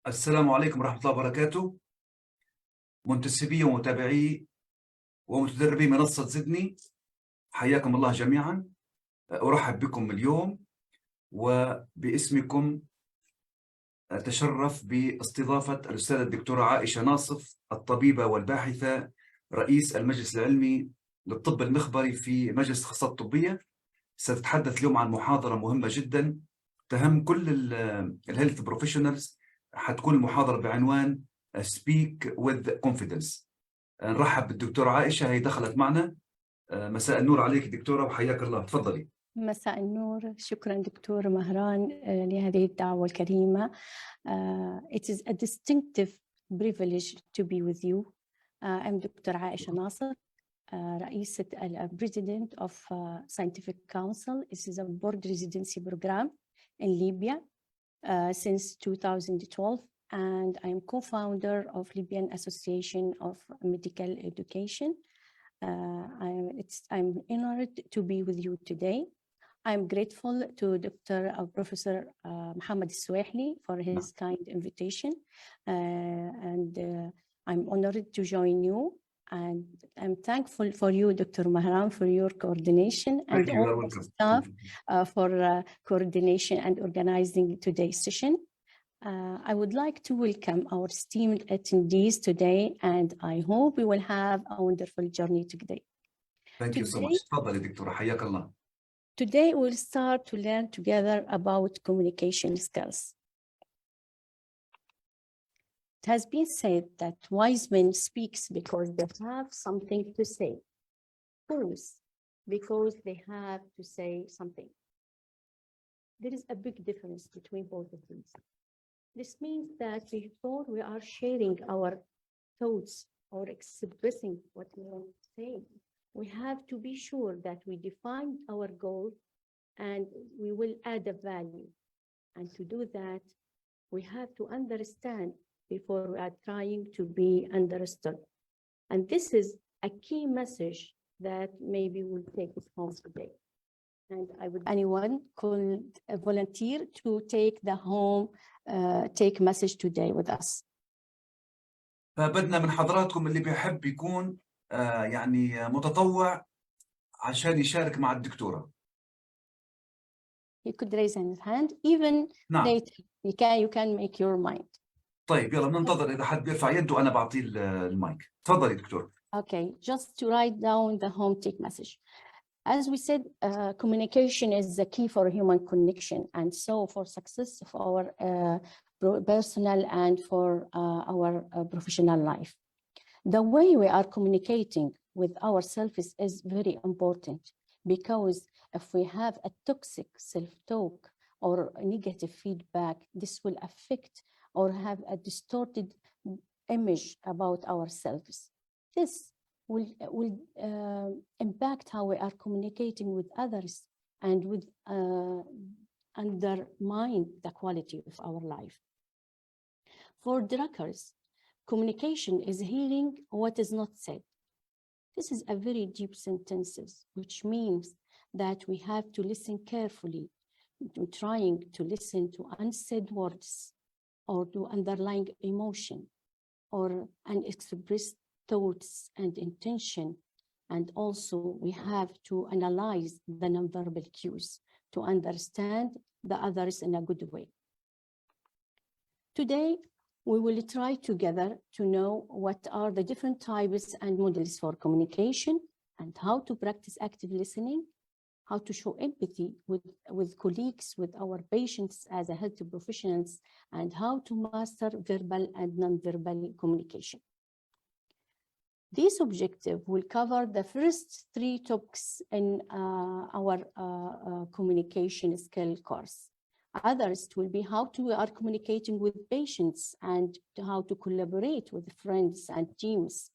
السلام عليكم ورحمة الله وبركاته. منتسبي ومتابعي ومتدربي منصة زدني، حياكم الله جميعا. أرحب بكم اليوم وباسمكم أتشرف باستضافة الأستاذة الدكتورة عائشة ناصف، الطبيبة والباحثة، رئيس المجلس العلمي للطب المخبري في مجلس التخصصات الطبية. ستتحدث اليوم عن محاضرة مهمة جدا تهم كل الهيلث بروفيشنالز. حتكون المحاضرة بعنوان Speak with Confidence. نرحب بالدكتورة عائشة، هي دخلت معنا. مساء النور عليك دكتورة وحياك الله، تفضلي. مساء النور، شكرا دكتور مهران لهذه الدعوة الكريمة. It is a distinctive privilege to be with you. I'm Dr. Aisha Nasef, رئيسة President of Scientific Council. This is a board residency program in Libya since 2012, and I'm co-founder of Libyan Association of Medical Education. I'm honored to be with you today. I'm grateful to Professor Mohammed Swahili for his kind invitation, and I'm honored to join you. And I'm thankful for you, Dr. Mahram, for your coordination and all the staff for coordination and organizing today's session. I would like to welcome our esteemed attendees today, and I hope we will have a wonderful journey today. Thank you so much. تفضلي دكتورة، حياك الله. Today we'll start to learn together about communication skills. It has been said that wise men speak because they have something to say. Fools because they have to say something. There is a big difference between both of these. This means that before we are sharing our thoughts or expressing what we want to say, we have to be sure that we define our goal and we will add a value. And to do that, we have to understand before we are trying to be understood. And this is a key message that maybe we'll take it home today. And I would anyone could volunteer to take the home take message today with us. فبدنا من حضراتكم اللي بيحب يكون يعني متطوع عشان يشارك مع الدكتورة. You could raise his hand even later. You can make your mind. طيب يلا بننتظر إذا حد بيرفع يده أنا بعطيه المايك. تفضلي دكتور. Okay, just to write down the home take message. As we said, communication is the key for human connection, and so for success of our personal and for our professional life. The way we are communicating with ourselves is very important, because if we have a toxic self-talk or negative feedback, this will affect or have a distorted image about ourselves. This will impact how we are communicating with others and will undermine the quality of our life. For drunkers, communication is hearing what is not said. This is a very deep sentence, which means that we have to listen carefully, to trying to listen to unsaid words or to underlying emotion or unexpressed thoughts and intention. And also we have to analyze the nonverbal cues to understand the others in a good way. Today, we will try together to know what are the different types and models for communication and how to practice active listening, how to show empathy with colleagues, with our patients as a health professionals, and how to master verbal and non-verbal communication. This objective will cover the first 3 topics in our communication skill course. Others will be how we are communicating with patients and how to collaborate with friends and teams,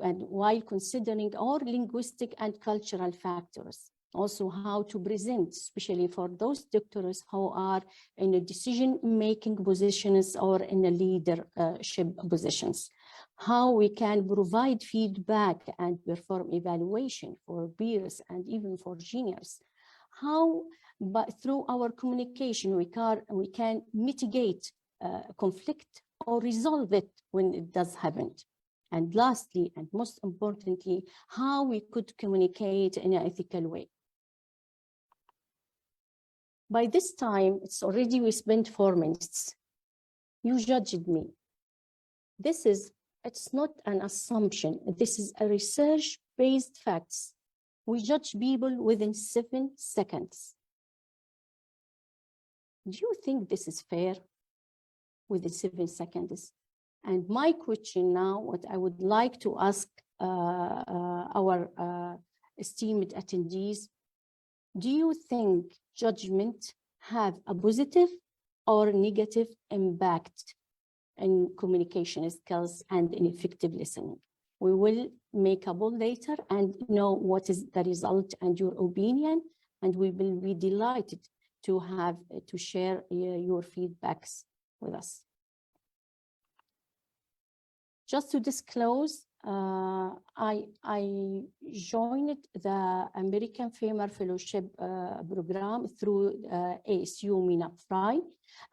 and while considering all linguistic and cultural factors. Also how to present, especially for those doctors who are in a decision-making positions or in a leadership positions. How we can provide feedback and perform evaluation for peers and even for juniors. How, but through our communication, we can mitigate conflict or resolve it when it does happen. And lastly, and most importantly, how we could communicate in an ethical way. By this time, we spent 4 minutes. You judged me. It's not an assumption. This is a research-based facts. We judge people within 7 seconds. Do you think this is fair? Within 7 seconds? And my question now, what I would like to ask our esteemed attendees, do you think judgment have a positive or negative impact in communication skills and in effective listening? We will make a poll later and know what is the result and your opinion, and we will be delighted to share your feedbacks with us. Just to disclose, I joined the American Female Fellowship program through ASU MENA FRI,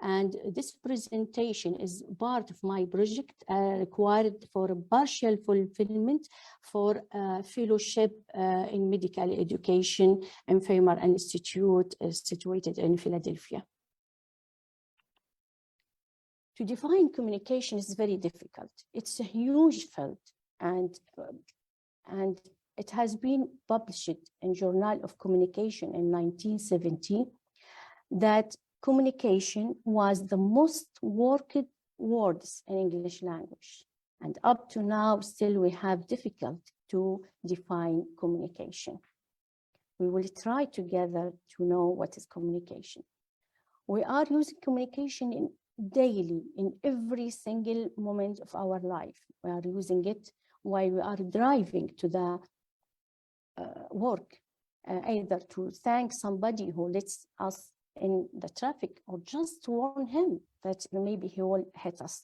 and this presentation is part of my project required for a partial fulfillment for fellowship in medical education in Female Institute situated in Philadelphia. To define communication is very difficult. It's a huge field, and it has been published in Journal of Communication in 1970 that communication was the most worked words in English language. And up to now, still we have difficulty to define communication. We will try together to know what is communication. We are using communication daily in every single moment of our life. We are using it while we are driving to the work, either to thank somebody who lets us in the traffic or just to warn him that maybe he will hit us,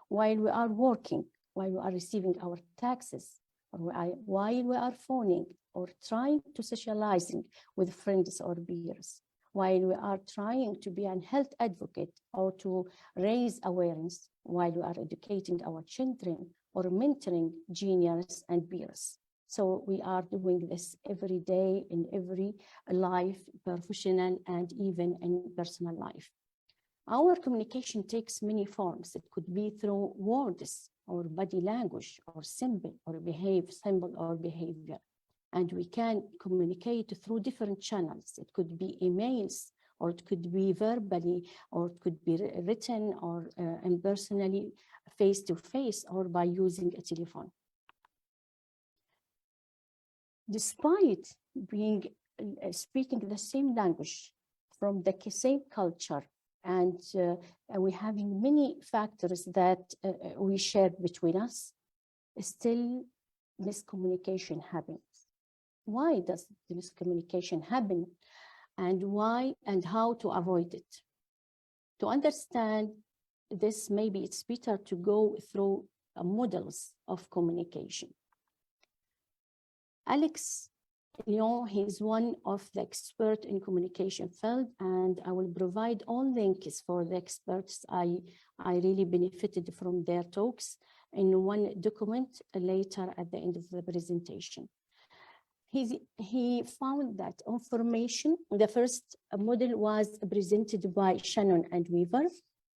while we are working, while we are receiving our taxes, or while we are phoning or trying to socializing with friends or peers, while we are trying to be a health advocate or to raise awareness, while we are educating our children or mentoring juniors and peers. So we are doing this every day in every life, professional and even in personal life. Our communication takes many forms. It could be through words or body language or symbol or behavior. And we can communicate through different channels. It could be emails, or it could be verbally, or it could be written, or impersonally, face-to-face, or by using a telephone. Despite speaking the same language from the same culture, and we having many factors that we share between us, still miscommunication happens. Why does the miscommunication happen, and why and how to avoid it? To understand this, maybe it's better to go through models of communication. Alex Lyon, he's one of the experts in communication field, and I will provide all links for the experts. I really benefited from their talks in one document later at the end of the presentation. He found that information, the first model was presented by Shannon and Weaver.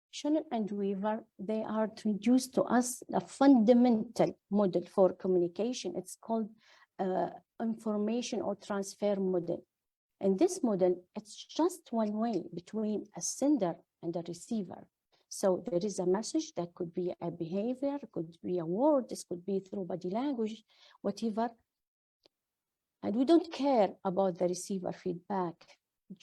Shannon and Weaver, they are introduced to us a fundamental model for communication. It's called information or transfer model. In this model, it's just one way between a sender and a receiver. So there is a message that could be a behavior, could be a word, this could be through body language, whatever. And we don't care about the receiver feedback.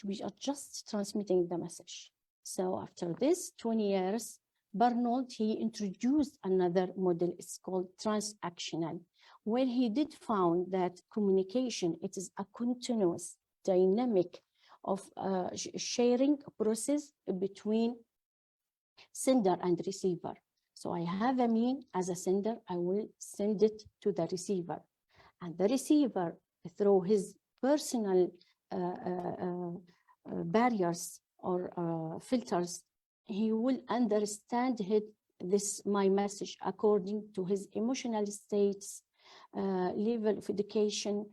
We are just transmitting the message. So after this 20 years, Barnold, he introduced another model. It's called transactional, where he did found that communication, it is a continuous dynamic of sharing process between sender and receiver. So I have a mean as a sender, I will send it to the receiver. And the receiver, through his personal barriers or filters, he will understand my message according to his emotional states, level of education,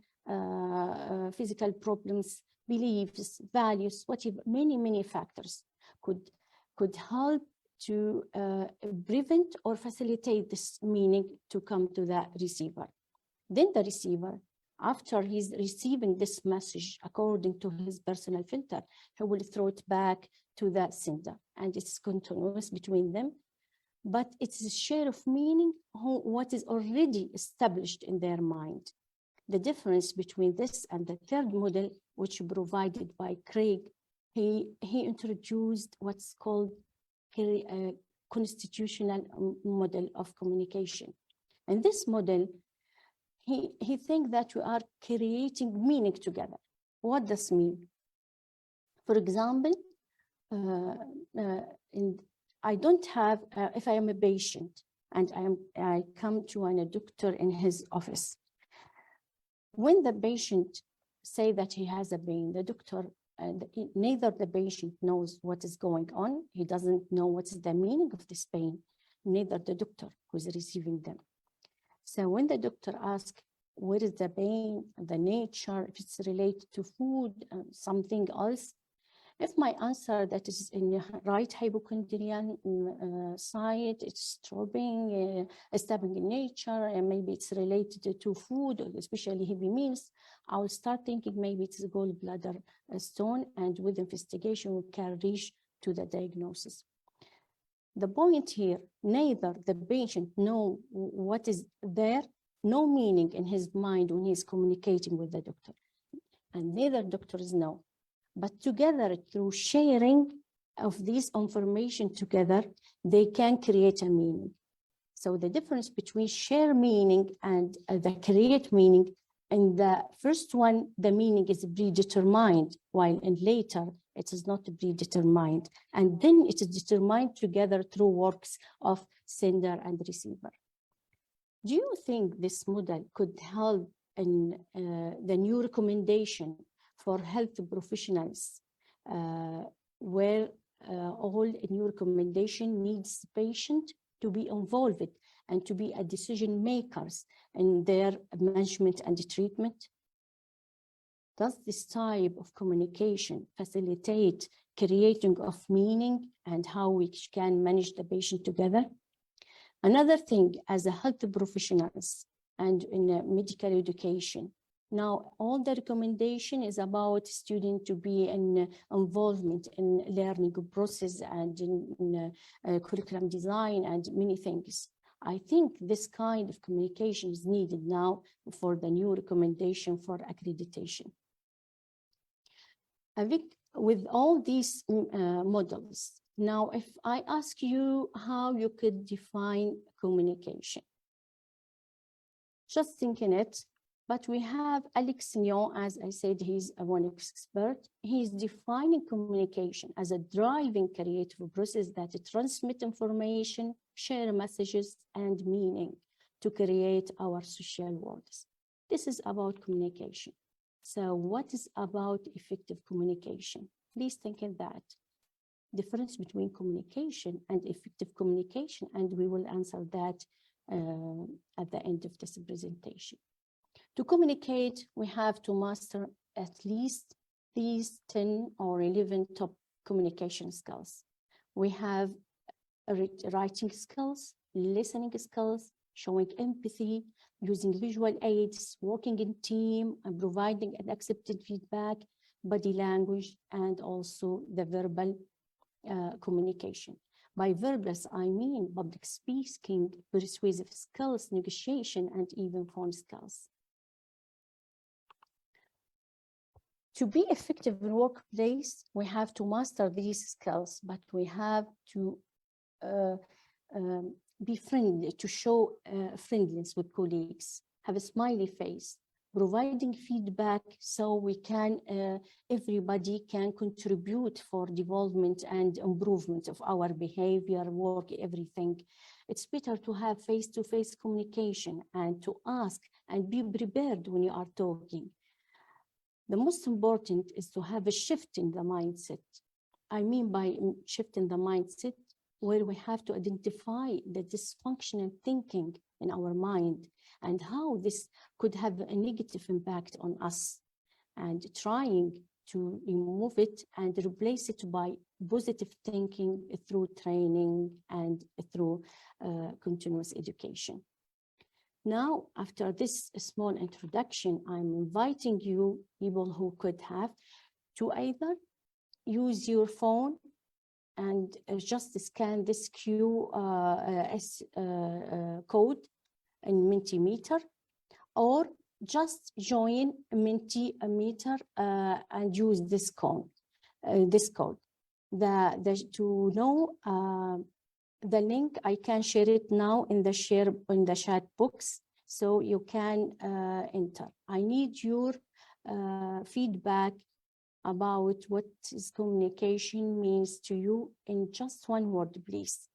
physical problems, beliefs, values, whatever, many factors could help to prevent or facilitate this meaning to come to the receiver. Then the receiver, after he's receiving this message according to his personal filter, he will throw it back to the sender, and it's continuous between them. But it's a share of meaning, what is already established in their mind. The difference between this and the third model, which provided by Craig, he introduced what's called a constitutional model of communication. And this model, he thinks that we are creating meaning together. What does this mean? For example, I don't have, if I am a patient and I come to a doctor in his office, when the patient say that he has a pain, the doctor, neither the patient knows what is going on, he doesn't know what is the meaning of this pain, neither the doctor who is receiving them. So when the doctor asks, where is the pain, the nature, if it's related to food, something else, if my answer that is in the right hypochondrial side, it's stabbing in nature, and maybe it's related to food, especially heavy meals, I will start thinking maybe it's a gallbladder stone, and with investigation we can reach to the diagnosis. The point here, neither the patient know what is there, no meaning in his mind when he's communicating with the doctor, and neither doctors know. But together, through sharing of this information together, they can create a meaning. So the difference between share meaning and the create meaning, in the first one, the meaning is predetermined, while in later, it is not predetermined. And then it is determined together through works of sender and receiver. Do you think this model could help in the new recommendation for health professionals, where all new recommendation needs the patient to be involved and to be a decision makers in their management and treatment? Does this type of communication facilitate creating of meaning and how we can manage the patient together? Another thing, as a health professionals and in medical education, now, all the recommendation is about student to be in involvement in learning process and in curriculum design and many things. I think this kind of communication is needed now for the new recommendation for accreditation. I think with all these models, now if I ask you how you could define communication, just thinking it. But we have Alex Nyon, as I said, he's one expert. He's defining communication as a driving creative process that transmits information, share messages, and meaning to create our social worlds. This is about communication. So what is about effective communication? Please think of that. Difference between communication and effective communication, and we will answer that at the end of this presentation. To communicate, we have to master at least these 10 or 11 top communication skills. We have writing skills, listening skills, showing empathy, using visual aids, working in team, and providing and accepting feedback, body language, and also the verbal communication. By verbals, I mean public speaking, persuasive skills, negotiation, and even phone skills. To be effective in workplace, we have to master these skills, but we have to be friendly, to show friendliness with colleagues, have a smiley face, providing feedback so we can, everybody can contribute for development and improvement of our behavior, work, everything. It's better to have face-to-face communication and to ask and be prepared when you are talking. The most important is to have a shift in the mindset. I mean by shifting the mindset, where we have to identify the dysfunctional thinking in our mind and how this could have a negative impact on us, and trying to remove it and replace it by positive thinking through training and through continuous education. Now, after this small introduction, I'm inviting you, people who could have, to either use your phone and just scan this QS code in Mentimeter, or just join Mentimeter and use this code. To know the link, I can share it now in the chat box, so you can enter. I need your feedback about what is communication means to you in just one word, please.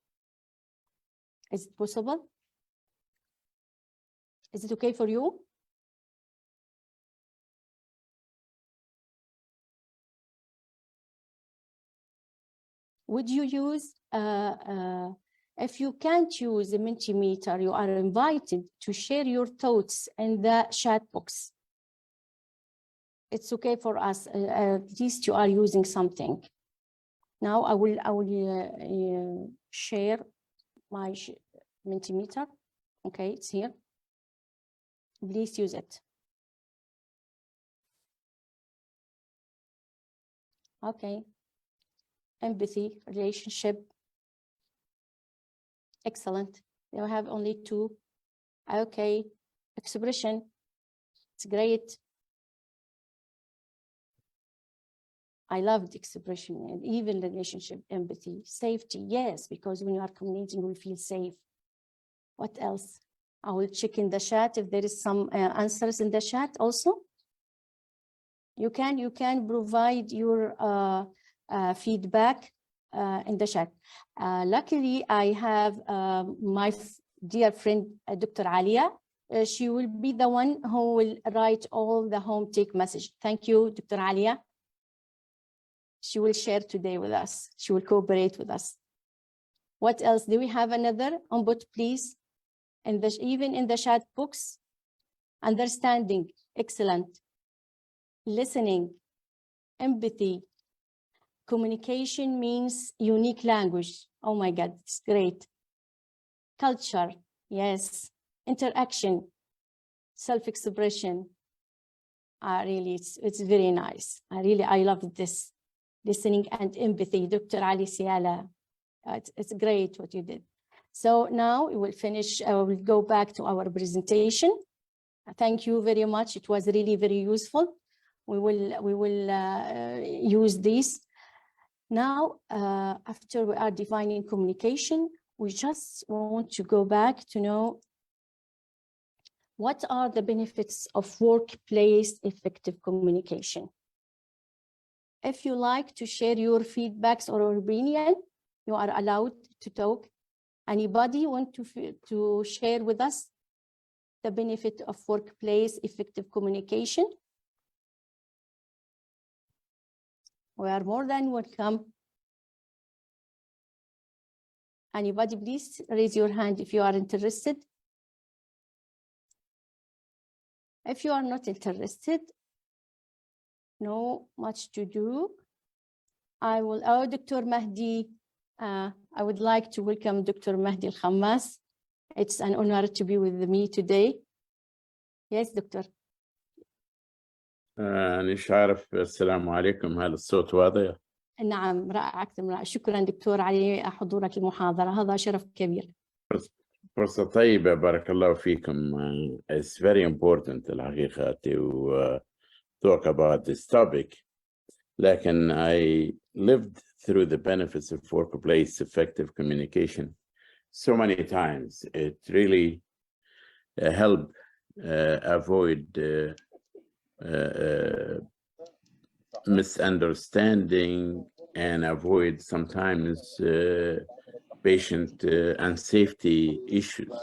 Is it possible? Is it okay for you? Would you use, if you can't use the Mentimeter, you are invited to share your thoughts in the chat box. It's okay for us, at least you are using something. Now I will share my Mentimeter. Okay, it's here. Please use it. Okay. Empathy, relationship. Excellent. You have only 2. Okay. Expression. It's great. I loved expression and even relationship, empathy, safety. Yes, because when you are communicating, we feel safe. What else? I will check in the chat if there is some answers in the chat also. You can provide your feedback in the chat. Luckily, I have my dear friend, Dr. Alia. She will be the one who will write all the home take message. Thank you, Dr. Alia. She will share today with us. She will cooperate with us. What else? Do we have another input, please? And even in the chat box. Understanding, excellent. Listening, empathy. Communication means unique language. Oh my God, it's great. Culture, yes. Interaction, self-expression. Really, it's very nice. I love this. Listening and empathy. Dr. Ali Siala, it's great what you did. So now we will finish, we'll go back to our presentation. Thank you very much. It was really very useful. We will use this. Now, after we are defining communication, we just want to go back to know what are the benefits of workplace effective communication. If you like to share your feedbacks or opinion, you are allowed to talk. Anybody want to share with us the benefit of workplace effective communication? We are more than welcome. Anybody, please raise your hand if you are interested. If you are not interested, no much to do. I will, Dr. Mahdi, I would like to welcome Dr. Mahdi Al-Khammas. It's an honor to be with me today. Yes, Doctor. مش عارف السلام عليكم هل الصوت واضح؟ نعم رائع أكثر من رائع. شكرا دكتور على حضورك المحاضرة، هذا شرف كبير. فرصة طيبة بارك الله فيكم. It's very important الحقيقة to talk about this topic. لكن I lived through the benefits of workplace effective communication so many times. It really helped avoid misunderstanding and avoid sometimes patient and safety issues.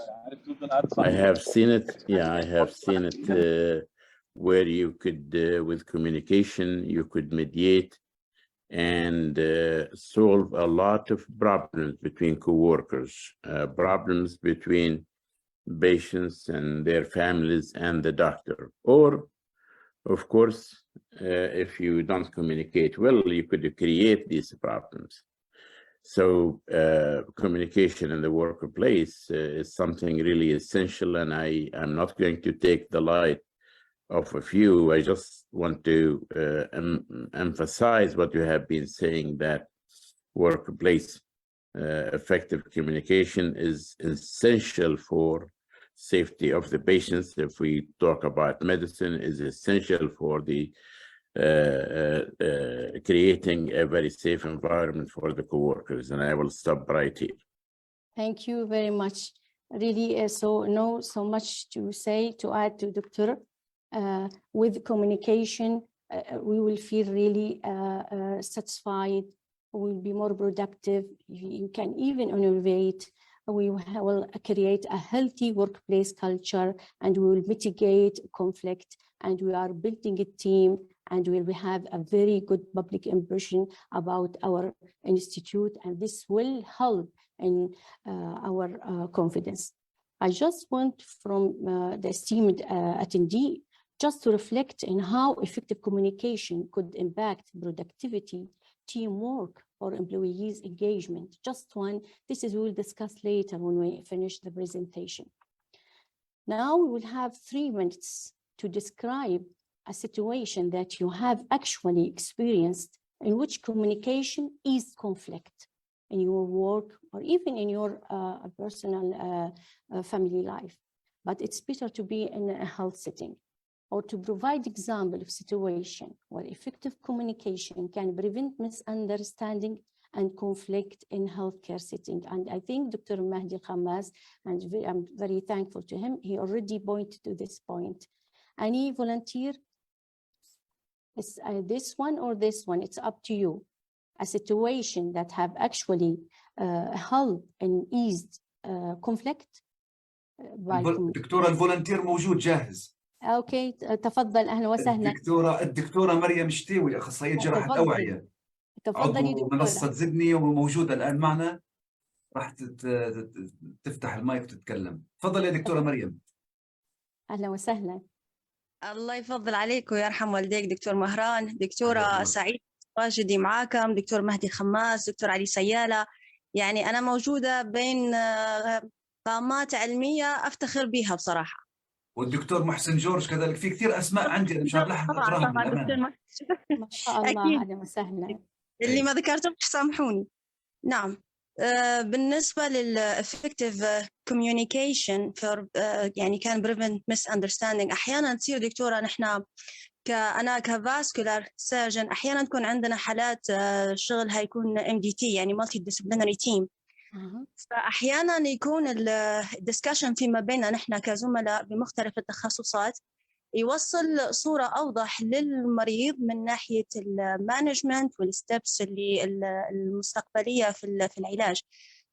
I have seen it. Yeah, I have seen it where you could, with communication, you could mediate and solve a lot of problems between coworkers, problems between patients and their families and the doctor. Or, of course, if you don't communicate well, you could create these problems. So communication in the workplace is something really essential, and I'm not going to take the light of a few. I just want to emphasize what you have been saying, that workplace effective communication is essential for safety of the patients. If we talk about medicine, is essential for the creating a very safe environment for the coworkers. And I will stop right here. Thank you very much. Really, so much to say, to add to Dr. With communication, we will feel really satisfied. We will be more productive. You can even innovate. We will create a healthy workplace culture, and we will mitigate conflict. And we are building a team, and we will have a very good public impression about our institute, and this will help in our confidence. I just want from the esteemed attendee just to reflect on how effective communication could impact productivity, teamwork, or employees' engagement. Just one, this is we will discuss later when we finish the presentation. Now we will have 3 minutes to describe a situation that you have actually experienced in which communication is conflict in your work or even in your personal family life. But it's better to be in a health setting, or to provide example of situation where effective communication can prevent misunderstanding and conflict in healthcare setting. And I think Dr. Mahdi Khamas, and I'm very thankful to him, he already pointed to this point. Any volunteer? Is this one or this one? It's up to you. A situation that have actually helped and eased conflict. دكتورة الفولنتير موجود جاهز. اوكي تفضل، اهلا وسهلا. الدكتورة مريم شتيوي، اخصائية جراحة اوعية، عضو منصة زدني وموجودة الان معنا، راح تفتح المايك وتتكلم. تفضل يا دكتورة مريم. اهلا وسهلا. الله يفضل عليك ويرحم والديك دكتور مهران. دكتورة سعيد واجدي معاكم، دكتور مهدي خماس، دكتور علي سيالة. يعني أنا موجودة بين قامات علمية أفتخر بها بصراحة. والدكتور محسن جورج كذلك. في كثير أسماء عندي أنا مش عارف لحق أقراهم بالأمانة. ما شاء الله، أهلا وسهلا. اللي ما ذكرتهمش سامحوني. نعم، بالنسبة للeffective communication يعني كان prevent misunderstanding. أحيانا تصير دكتورة نحن أنا كفاسكولار سيرجن أحيانا تكون عندنا حالات شغلها يكون MDT يعني multi disciplinary team. فأحيانا يكون الدسكشن فيما بيننا نحن كزملاء بمختلف التخصصات يوصل صورة أوضح للمريض من ناحية المانجمنت والستبس اللي المستقبلية في العلاج.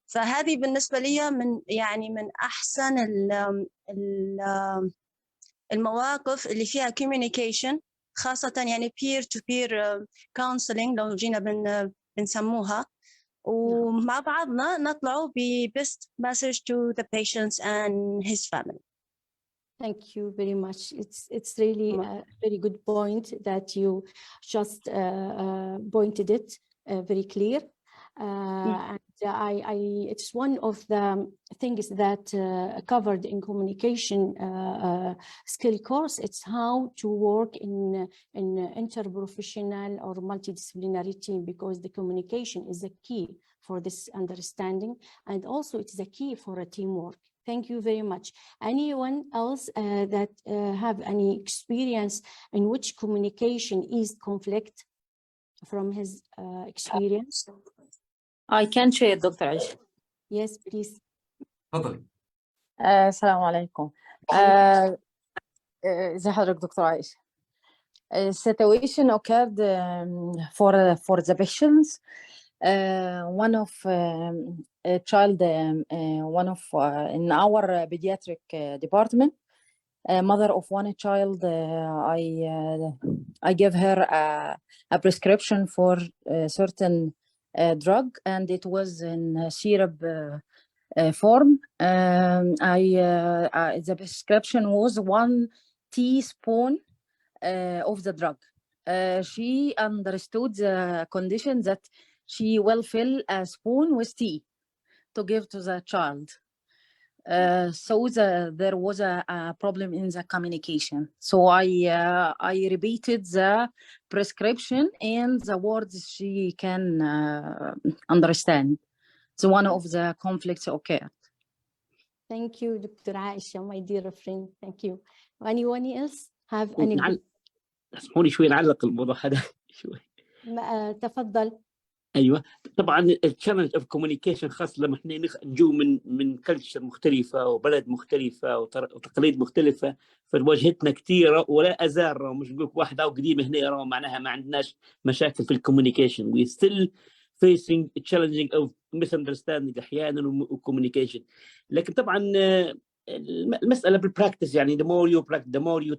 فهذه بالنسبة لي من أحسن المواقف اللي فيها communication، خاصة يعني peer to peer counseling لو جينا بنسموها، ومع بعضنا نطلعوا ب best message to the patients and his family. Thank you very much. It's really a very good point that you just pointed it very clear. And it's one of the things that covered in communication skill course. It's how to work in interprofessional or multidisciplinary team, because the communication is the key for this understanding, and also it's the key for a teamwork. Thank you very much. Anyone else that have any experience in which communication is conflict from his experience? I can share, Dr. Aisha. Yes, please. تفضلي. السلام عليكم. ازي حضرتك دكتور عائشة؟ Situation occurred for the patients. One of a child, in our pediatric department, mother of one child. I gave her a prescription for a certain drug, and it was in syrup form. The prescription was 1 teaspoon of the drug. She understood the condition that she will fill a spoon with tea to give to the child. So there was a problem in the communication. So I repeated the prescription and the words she can understand. So one of the conflicts occurred. Thank you, Dr. Aisha, my dear friend. Thank you. Anyone else have any? اسمحوا لي شوي نعلق الموضوع هذا شوي. تفضل. ايوه طبعا التشالنج اوف كوميونيكيشن خاصه لما احنا نجو من كلتشر مختلفه وبلد مختلفه وتقاليد مختلفه، فواجهتنا كثيره ولا ازال مش نقول واحده قديمه هنا معناها ما عندناش مشاكل في الكوميونيكيشن. وي ستيل facing challenging of misunderstanding احيانا وكوميونيكيشن. لكن طبعا المساله بالبراكتس، يعني the more you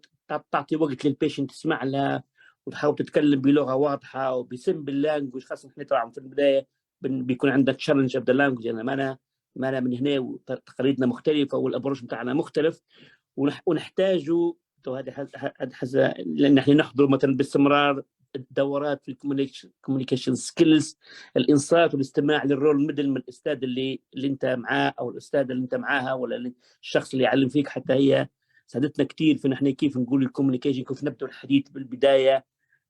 تعطي وقت للبيشنت تسمع لها وتحاول تتكلم بلغه واضحه وبسمبل لانجوج. خاصه احنا طبعا في البدايه بيكون عندك تشالنج اوف ذا لانجوج، يعني ما انا من هنا وتقاليدنا مختلفه والابروش بتاعنا مختلف، ونحتاجوا هذا لان احنا نحضر مثلا باستمرار الدورات في الكوميونيكيشن سكيلز، الانصات والاستماع للرول موديل من الاستاذ اللي انت معاه او الاستاذه اللي انت معاها ولا الشخص اللي يعلم فيك. حتى هي ساعدتنا كثير في نحن كيف نقول الكوميونيكيشن، كيف نبدا الحديث بالبدايه.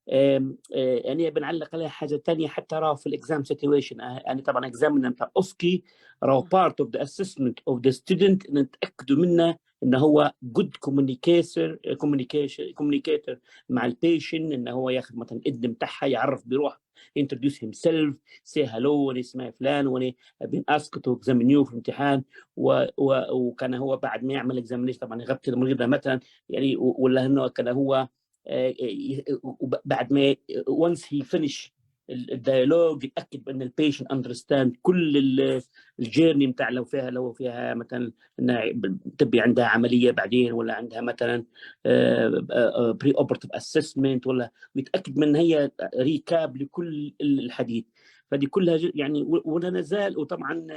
يعني بنعلق عليها حاجه ثانيه حتى راه في الاكزام سيتويشن. يعني طبعا اكزامنا بتاع اوسكي راه بارت اوف ذا اسسمنت اوف ذا ستودنت، نتاكدوا منه انه هو جود كوميونيكيتور مع البيشنت، انه هو ياخذ مثلا الاذن بتاعها يعرف بروح introduce himself, say hello وانا اسمي فلان وانا بين اسك تو اكزامين يو في الامتحان. وكان هو بعد ما يعمل اكزامينيشن طبعا يغطي المريضه مثلا، يعني ولا انه كان هو بعد ما once he finish الديالوج يتاكد بان البيشنت اندرستاند كل الجيرني بتاع لو فيها مثلا انها تبي عندها عمليه بعدين ولا عندها مثلا بري اوبرتيف اسسمنت ولا، ويتاكد من هي ريكاب لكل الحديث. فدي كلها يعني ولا نزال. وطبعا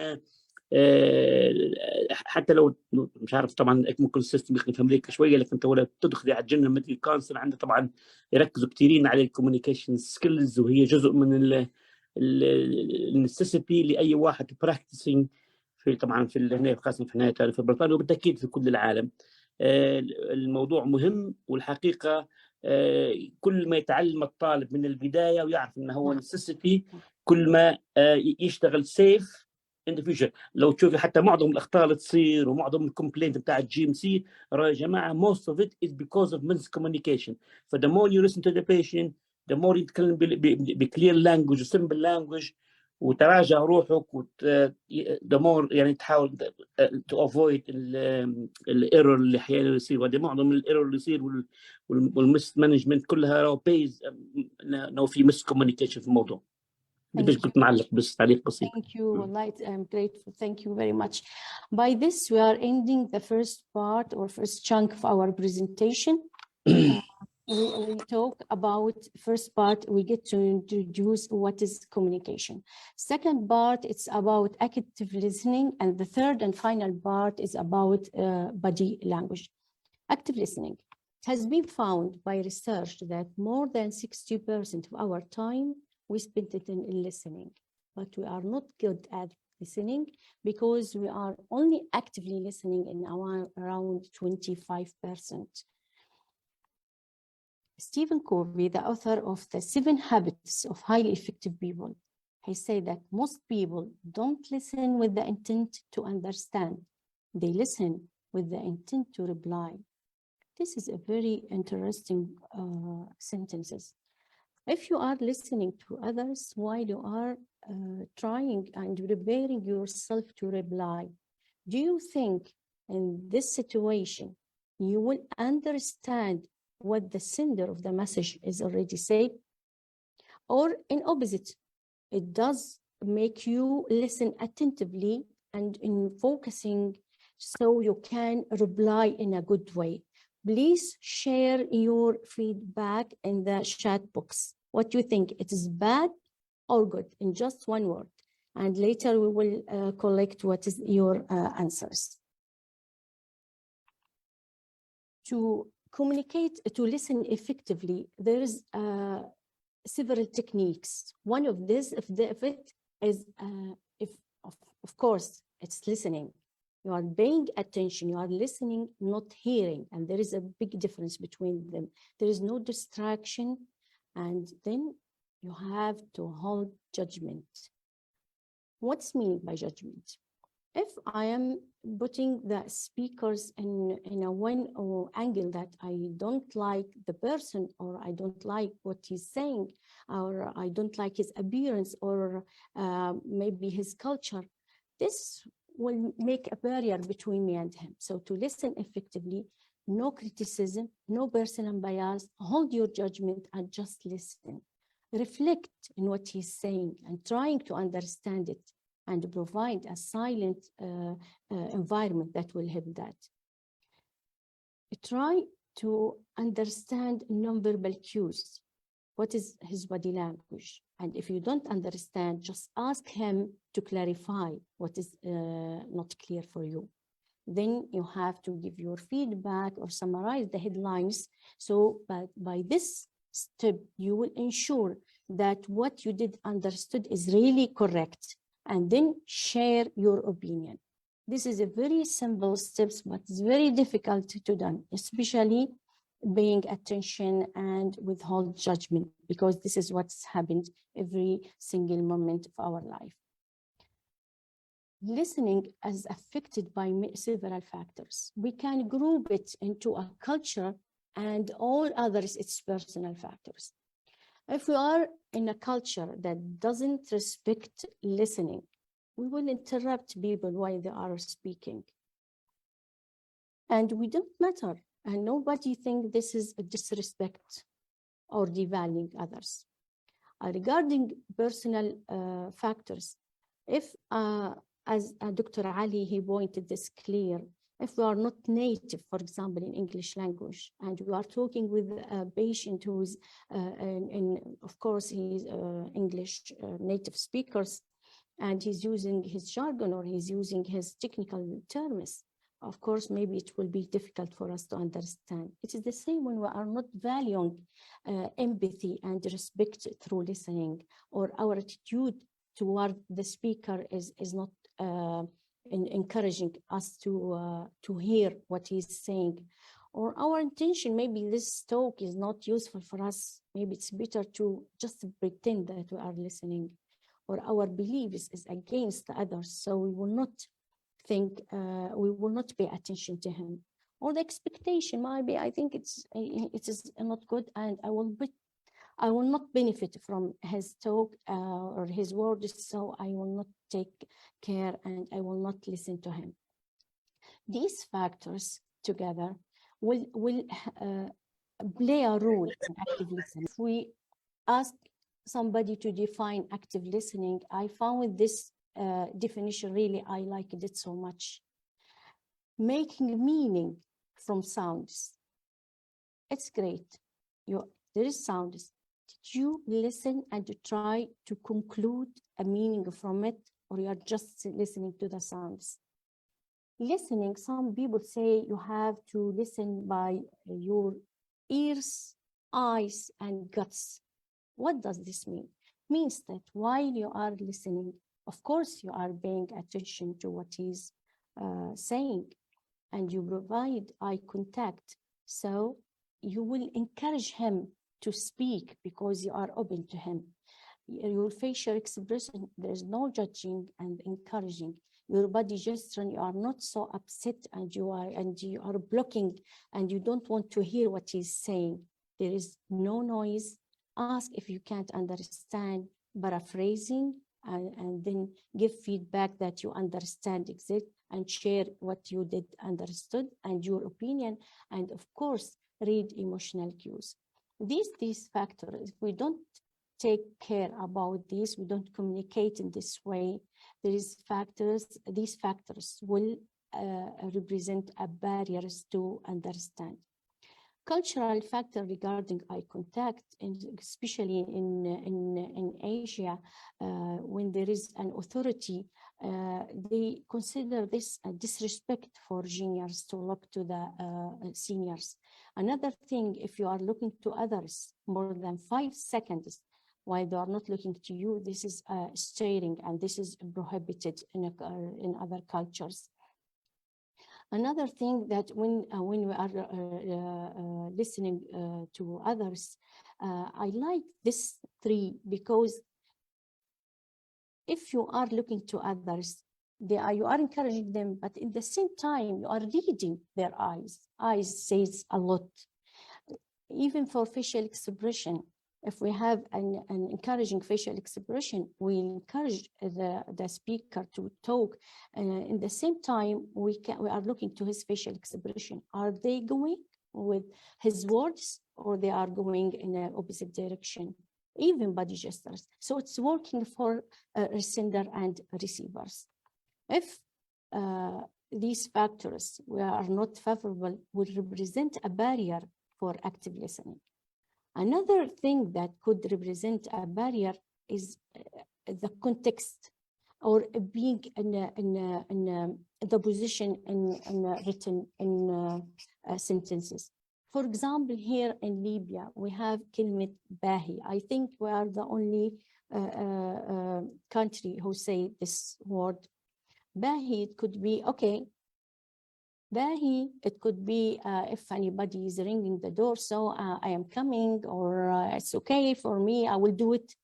حتى لو مش عارف طبعا ممكن السيستم يخدم في امريكا شويه، لكن انت ولا تدخلي على الجنرال ميديكال كونسل عنده طبعا يركزوا كثيرين على الكوميونيكيشن سكيلز، وهي جزء من النسيسيتي لاي واحد براكتسينج في طبعا في هنا خاصه في هنا في بريطانيا وبالتاكيد في كل العالم. الموضوع مهم، والحقيقه كل ما يتعلم الطالب من البدايه ويعرف انه هو نسيسيتي كل ما يشتغل سيف in the future. لو تشوفي حتى معظم الاخطاء اللي تصير ومعظم الكومبلينت بتاع الجي ام سي يا جماعه most of it is because of miscommunication. ف the more you listen to the patient the more يتكلم بكلير لانجوج وسمبل لانجوج وتراجع روحك the more يعني تحاول to avoid الايرور اللي احيانا يصير. وهذا معظم الايرور اللي يصير والمس مانجمنت كلها بيز انه في miscommunication في الموضوع. بس كنت معلق بس تعليق بسيط. Thank you. Wallahi, I'm grateful. Thank you very much. By this, we are ending the first part or first chunk of our presentation. We talk about first part, we get to introduce what is communication. Second part, it's about active listening. And the third and final part is about body language. Active listening. It has been found by research that more than 60% of our time we spend it in listening, but we are not good at listening because we are only actively listening in around 25%. Stephen Covey, the author of The 7 Habits of Highly Effective People, he said that most people don't listen with the intent to understand. They listen with the intent to reply. This is a very interesting sentences. If you are listening to others while you are trying and preparing yourself to reply, do you think in this situation you will understand what the sender of the message is already said? Or in opposite, it does make you listen attentively and in focusing so you can reply in a good way. Please share your feedback in the chat box. What do you think? It is bad or good in just one word. And later we will collect what is your answers. To communicate, to listen effectively, there is several techniques. One of this, if it is, of course, it's listening. You are paying attention, you are listening, not hearing, and there is a big difference between them. There is no distraction, and then you have to hold judgment. What's meant by judgment? If I am putting the speakers in a one angle that I don't like the person, or I don't like what he's saying, or I don't like his appearance, or maybe his culture, this will make a barrier between me and him. So to listen effectively, no criticism, no personal bias, hold your judgment and just listen. Reflect in what he's saying and trying to understand it, and provide a silent environment that will help that. Try to understand nonverbal cues. What is his body language? And if you don't understand, just ask him to clarify what is not clear for you. Then you have to give your feedback or summarize the headlines. So by this step, you will ensure that what you did understood is really correct, and then share your opinion. This is a very simple steps, but it's very difficult to do, especially paying attention and withhold judgment, because this is what's happened every single moment of our life. Listening is affected by several factors. We can group it into a culture, and all others, it's personal factors. If we are in a culture that doesn't respect listening, we will interrupt people while they are speaking. And we don't matter, and nobody thinks this is a disrespect or devaluing others. Regarding personal factors, if, as Dr. Ali, he pointed this clear, if we are not native, for example, in English language, and we are talking with a patient who is, of course, he's English native speakers, and he's using his jargon or he's using his technical terms, of course, maybe it will be difficult for us to understand. It is the same when we are not valuing empathy and respect through listening, or our attitude toward the speaker is not encouraging us to hear what he's saying, or our intention, maybe this talk is not useful for us. Maybe it's better to just pretend that we are listening, or our belief is against the others, so we will not think, we will not pay attention to him. Or the expectation, maybe I think it is not good, and I will not benefit from his talk or his words, so I will not take care and I will not listen to him. These factors together will play a role in active listening. If we ask somebody to define active listening, I found this definition really, I liked it so much. Making meaning from sounds. It's great. There is sounds. Did you listen and try to conclude a meaning from it, or you are just listening to the sounds? Listening, some people say you have to listen by your ears, eyes, and guts. What does this mean? It means that while you are listening, of course, you are paying attention to what he's saying, and you provide eye contact. So you will encourage him to speak because you are open to him. Your facial expression, there's no judging and encouraging. Your body gesture, you are not so upset and you are blocking and you don't want to hear what he's saying. There is no noise. Ask if you can't understand, paraphrasing, and then give feedback that you understand exit, and share what you did understood and your opinion, and of course read emotional cues. These factors, if we don't take care about this, we don't communicate in this way, these factors will represent a barriers to understand. Cultural factor regarding eye contact, and especially in Asia, when there is an authority, they consider this a disrespect for juniors to look to the seniors. Another thing, if you are looking to others more than 5 seconds while they are not looking to you, this is staring, and this is prohibited in other cultures. Another thing that when we are listening to others, I like this 3 because if you are looking to others, you are encouraging them, but at the same time, you are reading their eyes. Eyes says a lot. Even for facial expression, if we have an encouraging facial expression, we encourage the speaker to talk. In the same time, we are looking to his facial expression. Are they going with his words, or they are going in an opposite direction? Even body gestures. So it's working for sender and receivers. If these factors are not favorable, will represent a barrier for active listening. Another thing that could represent a barrier is the context, or being in the position in written sentences. For example, here in Libya, we have كلمة باهي. I think we are the only country who say this word. باهي, it could be, okay, باهي, it could be if anybody is ringing the door, so I am coming, or it's okay for me, I will do it.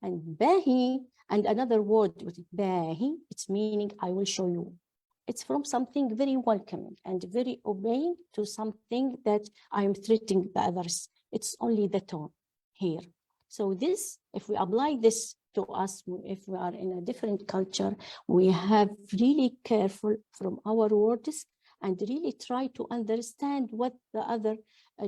And باهي, and another word with it, باهي, it's meaning I will show you. It's from something very welcoming and very obeying to something that I am threatening the others. It's only the tone here. So this, if we apply this to us, if we are in a different culture, we have really careful from our words and really try to understand what the other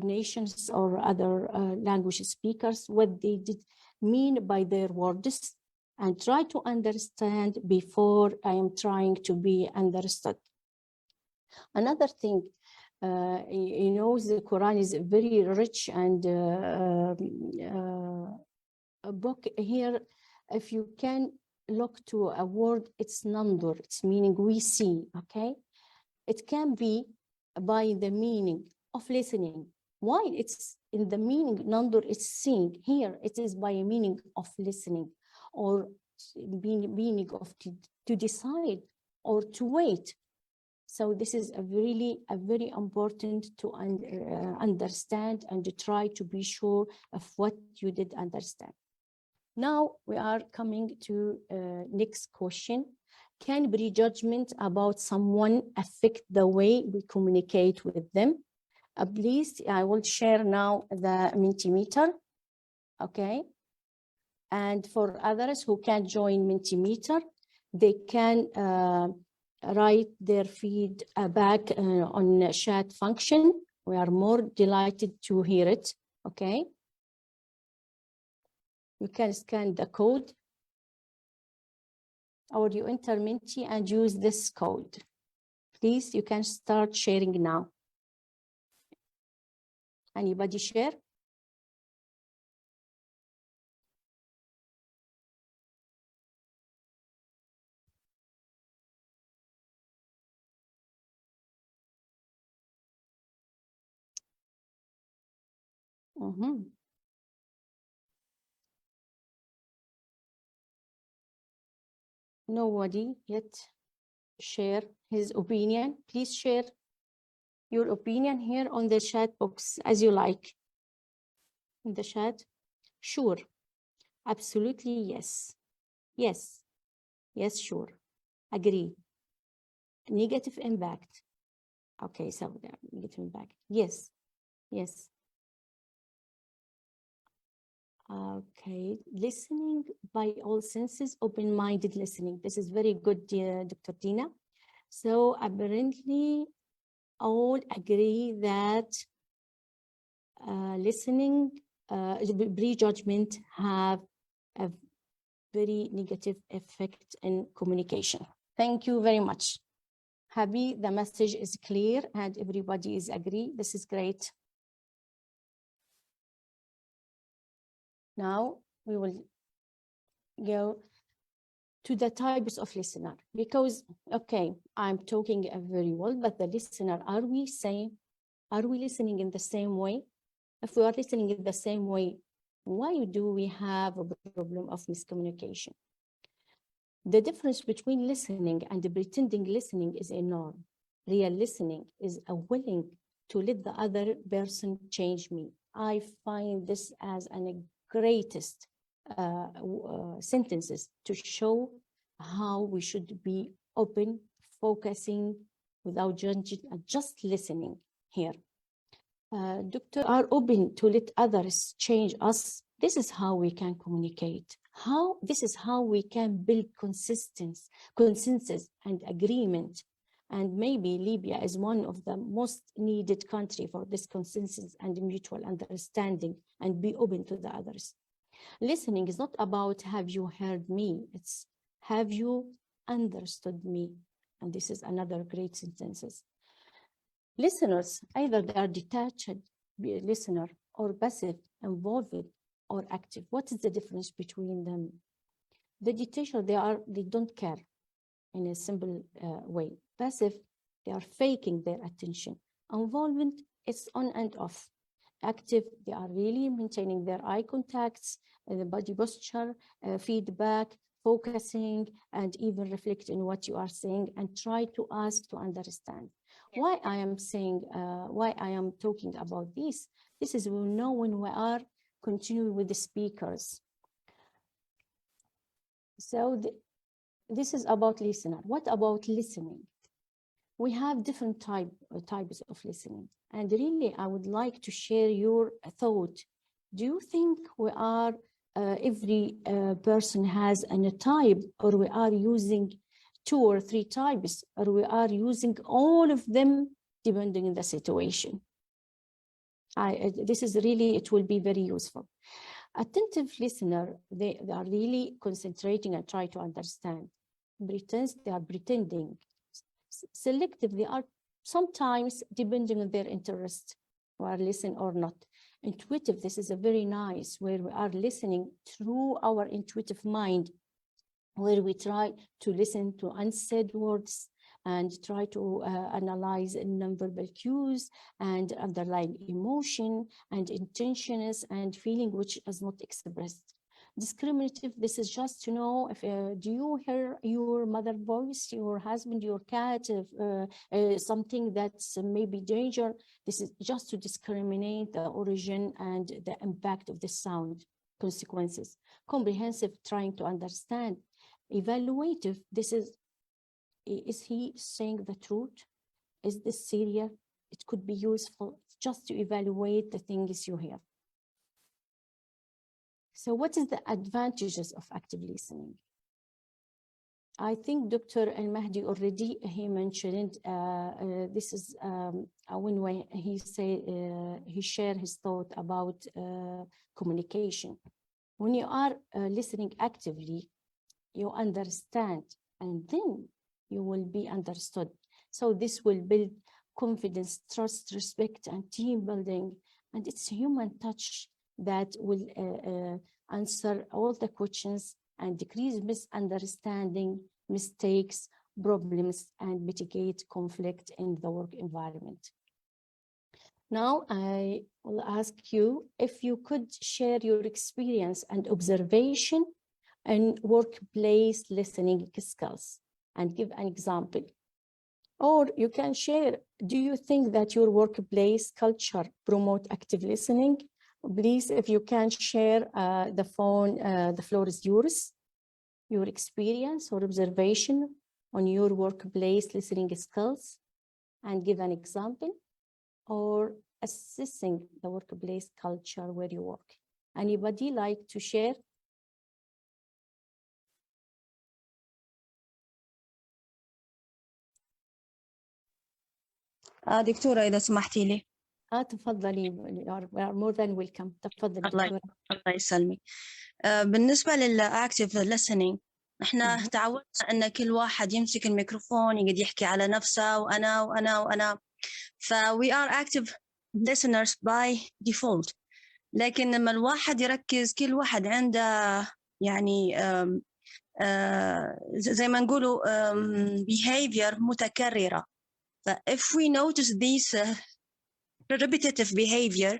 nations or other language speakers, what they did mean by their words, and try to understand before I am trying to be understood. Another thing, you know, the Quran is very rich and a book here. If you can look to a word, it's nandur, it's meaning we see, okay? It can be by the meaning of listening. While it's in the meaning, nandur, it's seeing. Here, it is by a meaning of listening, or meaning of to decide or to wait. So this is a very important to understand and to try to be sure of what you did understand. Now we are coming to next question. Can prejudgment about someone affect the way we communicate with them? Please, I will share now the Mentimeter, okay? And for others who can't join Mentimeter, they can write their feedback on the chat function. We are more delighted to hear it, okay? You can scan the code, or you enter Menti and use this code. Please, you can start sharing now. Anybody share? Nobody yet share his opinion. Please share your opinion here on the chat box as you like. In the chat, sure, absolutely, yes, yes, yes, sure, agree. Negative impact. Okay, so negative impact. Yes, yes. Okay, listening by all senses, open-minded listening. This is very good, Dr. Dina. So apparently, all agree that listening, prejudgment have a very negative effect in communication. Thank you very much. Happy the message is clear and everybody is agree. This is great. Now we will go to the types of listener, because, okay, I'm talking very well, but the listener, are we listening in the same way? If we are listening in the same way, why do we have a problem of miscommunication? The difference between listening and pretending listening is enormous. Real listening is a willing to let the other person change me. I find this as an greatest sentences to show how we should be open, focusing without judging, and just listening here. Doctors are open to let others change us. This is how we can communicate. This is how we can build consensus and agreement. And maybe Libya is one of the most needed country for this consensus and mutual understanding, and be open to the others. Listening is not about have you heard me, it's have you understood me? And this is another great sentence. Listeners, either they are detached listener or passive, involved or active. What is the difference between them? The detached, they don't care in a simple way. Passive, they are faking their attention. Involvement, it's on and off. Active, they are really maintaining their eye contacts, the body posture, feedback, focusing, and even reflect in what you are saying and try to ask to understand. Why I am talking about this? This is we know when we are continuing with the speakers. So this is about listener. What about listening? We have different types of listening. And really, I would like to share your thought. Do you think we are, every person has a type, or we are using 2 or 3 types, or we are using all of them depending on the situation? This is really, it will be very useful. Attentive listener, they are really concentrating and try to understand. They are pretending. Selective, they are sometimes depending on their interest, or listen or not. Intuitive, this is a very nice, where we are listening through our intuitive mind, where we try to listen to unsaid words and try to analyze nonverbal cues and underlying emotion and intentions and feeling which is not expressed. Discriminative, this is just to know if do you hear your mother voice, your husband, your cat, something that's maybe danger. This is just to discriminate the origin and the impact of the sound, consequences. Comprehensive, trying to understand. Evaluative, this is he saying the truth? Is this serious? It could be useful just to evaluate the things you hear. So what is the advantages of active listening? I think Dr. Al-Mahdi already, he mentioned, this is when he shared his thought about communication. When you are listening actively, you understand, and then you will be understood. So this will build confidence, trust, respect, and team building. And it's human touch that will answer all the questions and decrease misunderstanding, mistakes, problems, and mitigate conflict in the work environment. Now, I will ask you if you could share your experience and observation in workplace listening skills and give an example. Or you can share, do you think that your workplace culture promote active listening? Please, if you can share the floor is yours, your experience or observation on your workplace listening skills, and give an example, or assessing the workplace culture where you work. Anybody like to share? دكتورة إذا سمحتي لي. تفضلي، we are more than welcome. تفضلي دكتورة. الله يسلمك. بالنسبة للأكتيف listening، احنا تعودنا أن كل واحد يمسك الميكروفون يقعد يحكي على نفسه وأنا وأنا وأنا. ف we are active listeners by default. لكن لما الواحد يركز، كل واحد عنده يعني زي ما نقولوا behavior متكررة. ف if we notice these repetitive behavior,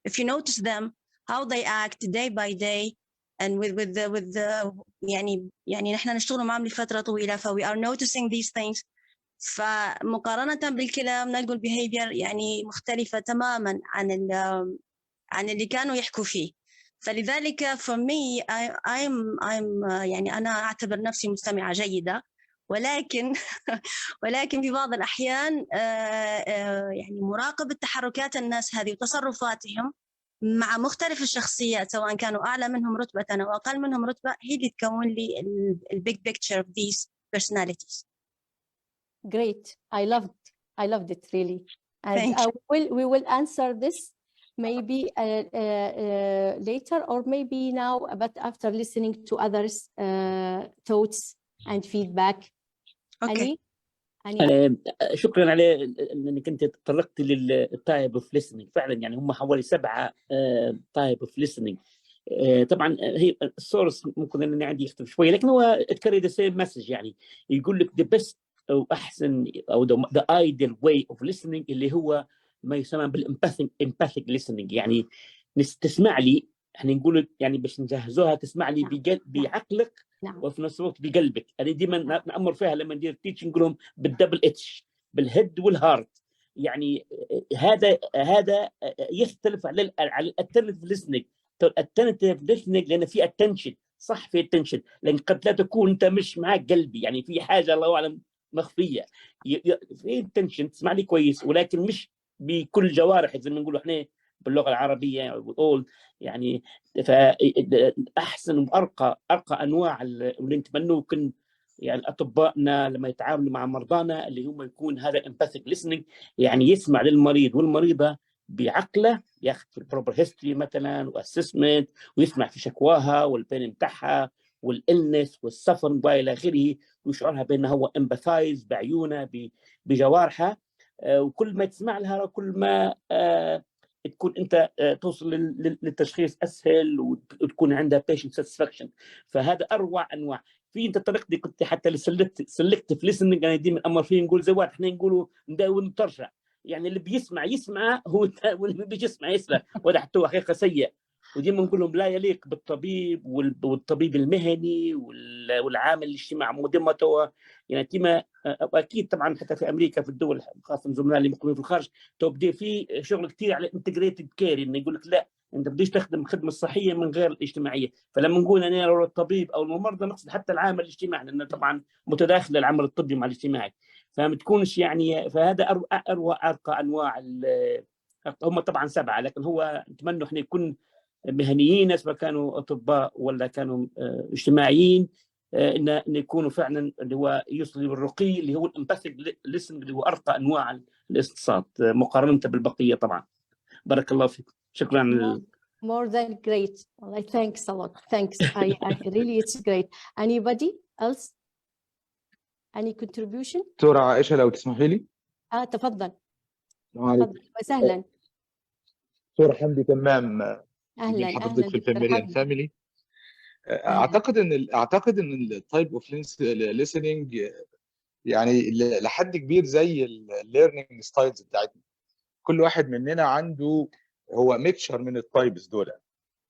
if you notice them how they act day by day and with the يعني نحن نشتغل معهم لفترة طويلة، ف we are noticing these things. فمقارنة بالكلام نلقوا behavior يعني مختلفة تماما عن اللي كانوا يحكوا فيه. فلذلك for me I'm يعني أنا أعتبر نفسي مستمعة جيدة، ولكن ولكن في بعض الأحيان يعني مراقبة تحركات الناس هذه وتصرفاتهم مع مختلف الشخصيات، سواء كانوا أعلى منهم رتبة أو أقل منهم رتبة، هي اللي تكون لي ال big picture of these personalities. Great. I loved it really. And Thank you. we will answer this maybe later or maybe now, but after listening to others' thoughts and feedback. Okay. شكرا على انك انت تطرقت للتايب اوف listening. فعلا يعني هم حوالي 7 تايب اوف listening. طبعا هي السورس ممكن ان عندي يختلف شويه، لكن هو carry the same message. يعني يقول لك the best او احسن او the ideal way of listening اللي هو ما يسمى بالempathic listening. يعني تسمع لي، احنا نقول يعني باش نجهزوها، تسمع لي بعقلك وفي نفس الوقت بقلبك. انا ديما نامر فيها لما ندير تيتشنج نقول لهم بالدبل اتش، بالهيد والهارت. يعني هذا يختلف على الاتنتيف ليسننج. الاتنتيف ليسننج لان في اتنشن، صح، في اتنشن، لكن قد لا تكون انت مش معك قلبي، يعني في حاجه الله اعلم مخفيه في اتنشن، تسمع لي كويس ولكن مش بكل جوارح زي ما نقولوا احنا باللغه العربيه بقول. يعني فاحسن وارقى انواع اللي نتمنوا كن يعني اطبائنا لما يتعاملوا مع مرضانا اللي هم يكون هذا empathic listening، يعني يسمع للمريض والمريضه بعقله، ياخذ في البروبر هيستوري مثلا واسسمنت، ويسمع في شكواها والبين بتاعها والالنس والسفر والى اخره، ويشعرها بانه هو امباثايز بعيونه بجوارحها. وكل ما تسمع لها كل ما تكون انت توصل للتشخيص اسهل وتكون عندها patient satisfaction. فهذا اروع انواع. في انت طريقتي كنت حتى سلكتيف listening انا ديما امر فيه نقول زي واحد احنا نقولوا نداول نترجع، يعني اللي بيسمع هو واللي بيجي يسمع وهذا حتى هو حقيقه سيء. وديما نقول لهم لا يليق بالطبيب والطبيب المهني والعامل الاجتماعي مدمة يعني ديما. واكيد طبعا حتى في امريكا في الدول خاصه زملائي اللي مقيمين في الخارج تبدي في شغل كثير على انتجريتد كير، انه يقول لك لا انت بديش تخدم الخدمه الصحيه من غير الاجتماعيه. فلما نقول انا لو الطبيب او الممرضه نقصد حتى العامل الاجتماعي، لانه طبعا متداخل العمل الطبي مع الاجتماعي. فما تكونش يعني فهذا ارقى انواع هم طبعا 7، لكن هو نتمنى احنا يكون مهنيين سواء كانوا اطباء ولا كانوا اجتماعيين، ان يكونوا فعلا اللي هو يوصل للرقي اللي هو الامباثيك ليسن اللي هو ارقى انواع الاستنصات مقارنه بالبقيه طبعا. بارك الله فيك. شكرا. More than great. Well, thanks a lot. Thanks. I really it's great. Anybody else? Any contribution? دكتورة عائشة لو تسمحي لي. تفضل. السلام عليكم. تفضل وسهلا. دكتورة حمدي تمام. اهلا حضرتك في الفاميليان فاميلي. اعتقد ان التايب اوف listening يعني لحد كبير زي الليرنينج ستايلز بتاعتنا. كل واحد مننا عنده هو ميكشر من التايبس دول،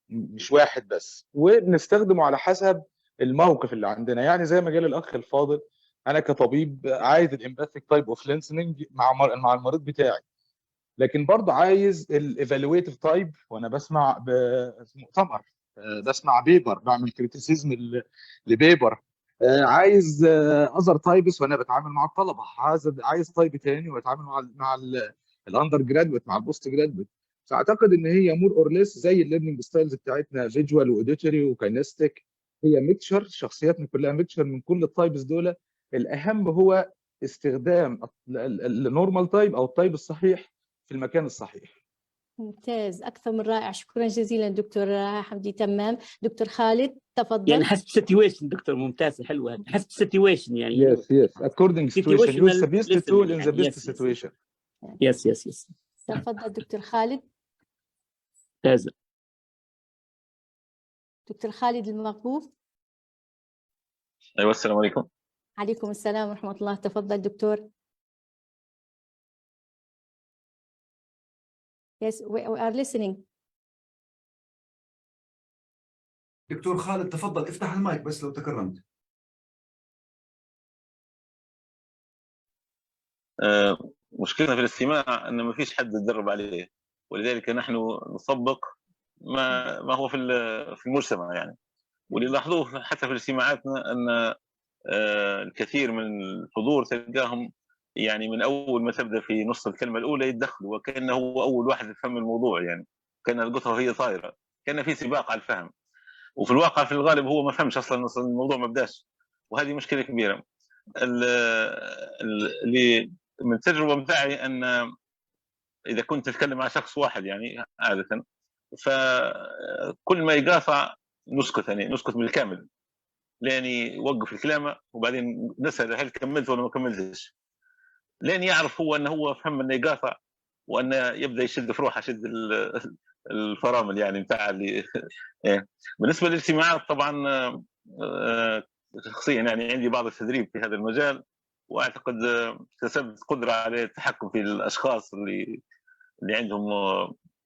مش واحد بس، وبنستخدمه على حسب الموقف اللي عندنا. يعني زي ما قال الاخ الفاضل، انا كطبيب عايز الامباثيك تايب اوف listening مع المريض بتاعي، لكن برضه عايز الايفالويتيف تايب وانا بسمع بمؤتمر، بسمع بيبر، بعمل كريتيسيزم لبيبر. عايز اذر تايبس وانا بتعامل مع الطلبه، عايز تايب تاني واتعامل مع الاندر جرادويت، مع البوست جرادويت. فاعتقد ان هي مور اور ليس زي الليرنينج ستايلز بتاعتنا، فيجوال واوديتوري وكاينستيك. هي ميكشر، شخصياتنا كلها ميكشر من كل التايبس دول. الاهم هو استخدام النورمال تايب او التايب الصحيح في المكان الصحيح. ممتاز، أكثر من رائع. شكرا جزيلا دكتور حمدي. تمام. دكتور خالد تفضل. يعني حسب سيتويشن دكتور، ممتازة حلوة، حسب سيتويشن يعني. Yes, according situation. Use the best tool in the best situation. Yes. تفضل دكتور خالد. ممتازة. دكتور خالد الموقوف. ايوه السلام عليكم. عليكم السلام ورحمة الله. تفضل دكتور. Yes, we are listening. دكتور خالد تفضل افتح المايك بس لو تكرمت. مشكلتنا في الاستماع ان ما فيش حد يتدرب عليه، ولذلك نحن نطبق ما هو في المجتمع يعني. واللي لاحظوه حتى في اجتماعاتنا ان الكثير من الحضور تلقاهم يعني من اول ما تبدا في نص الكلمه الاولى يتدخلوا وكانه هو اول واحد يفهم الموضوع، يعني كان القطه وهي طايره، كان في سباق على الفهم، وفي الواقع في الغالب هو ما فهمش اصلا الموضوع ما بداش، وهذه مشكله كبيره. اللي من التجربه بتاعي ان اذا كنت اتكلم مع شخص واحد يعني عاده، فكل ما يقاطع نسكت، يعني نسكت بالكامل لين يوقف الكلام، وبعدين نسال هل كملت ولا ما كملتش، لين يعرف هو انه هو فهم انه يقاطع، وانه يبدا يشد في روحه، يشد الفرامل يعني بتاع اللي بالنسبه للاجتماعات طبعا شخصيا يعني عندي بعض التدريب في هذا المجال، واعتقد اكتسبت قدره على التحكم في الاشخاص اللي عندهم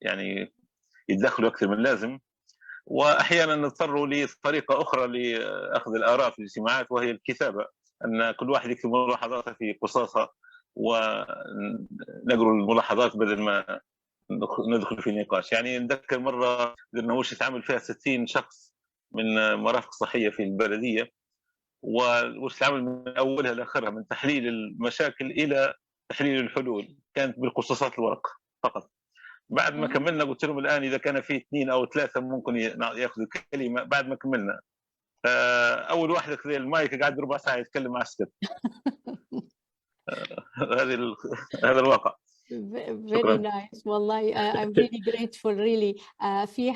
يعني يتدخلوا اكثر من اللازم، واحيانا نضطروا لطريقه اخرى لاخذ الاراء في الاجتماعات وهي الكتابه، ان كل واحد يكتب ملاحظاته في قصاصه ونقرا الملاحظات بدل ما ندخل في نقاش. يعني نذكر مره قلنا وش تعامل فيها 60 شخص من مرافق صحيه في البلديه، وش تعامل من اولها لاخرها من تحليل المشاكل الى تحليل الحلول، كانت بالقصاصات الورق فقط. بعد ما كملنا قلت لهم الان اذا كان في 2 أو 3 ممكن ياخذوا كلمه بعد ما كملنا. اول واحد اخذ المايك قاعد ربع ساعه يتكلم مع السكت. هذا الواقع. Very nice والله. I'm really grateful really. في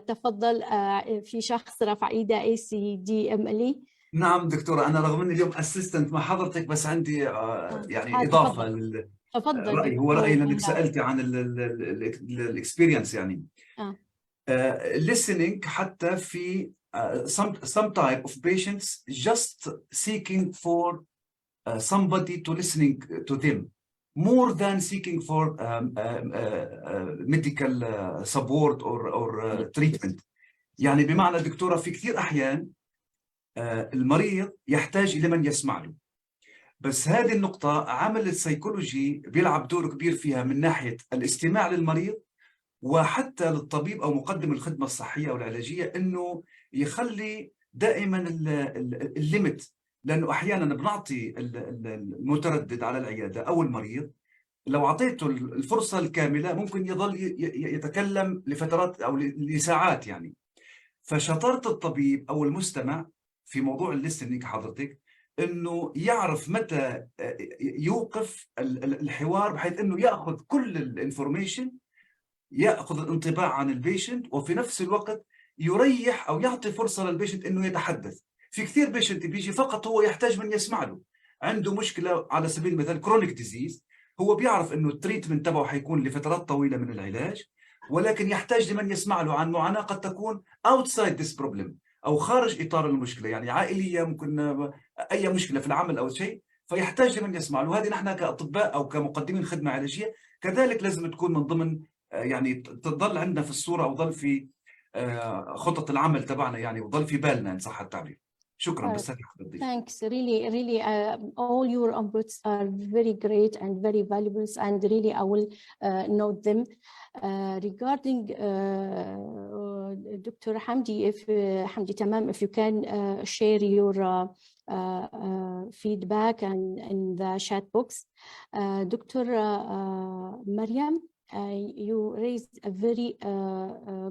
تفضل. في شخص رفع ايده ACDML. نعم دكتورة، أنا رغم أني اليوم أسيستنت مع حضرتك بس عندي يعني إضافة للرأي. هو رأيي لأنك سألتي عن الإكسبيرينس يعني. listening حتى في some type of patients just seeking for somebody to listening to them more than seeking for medical support or treatment. يعني بمعنى دكتورة في كثير أحيان المريض يحتاج إلى من يسمع له، بس هذه النقطة عمل السيكولوجي بيلعب دور كبير فيها من ناحية الاستماع للمريض، وحتى للطبيب أو مقدم الخدمة الصحية أو العلاجية إنه يخلي دائما الليمت، لأنه أحيانا بنعطي المتردد على العيادة أو المريض لو أعطيته الفرصة الكاملة ممكن يظل يتكلم لفترات أو لساعات يعني. فشطارة الطبيب أو المستمع في موضوع الليستنينج حضرتك انه يعرف متى يوقف الحوار بحيث انه ياخذ كل الانفورميشن، ياخذ الانطباع عن البيشنت، وفي نفس الوقت يريح او يعطي فرصه للبيشنت انه يتحدث. في كثير بيشنت بيجي فقط هو يحتاج من يسمع له، عنده مشكله على سبيل المثال كرونيك ديزيز، هو بيعرف انه التريتمنت تبعه حيكون لفترات طويله من العلاج، ولكن يحتاج لمن يسمع له عن معاناه قد تكون outside this problem او خارج اطار المشكله، يعني عائليه، ممكن اي مشكله في العمل او شيء، فيحتاج لمن يسمع له. هذه نحن كاطباء او كمقدمين خدمه علاجيه كذلك لازم تكون من ضمن يعني تظل عندنا في الصوره او ظل في خطط العمل تبعنا يعني، وظل في بالنا ان صح التعبير. شكرا. بس هذه Thanks. Really, all your inputs are very great and very valuable, and really I will note them. Regarding Dr. Hamdi, Hamdi Tamam, if you can share your feedback and in the chat box. Dr. Mariam, you raised a very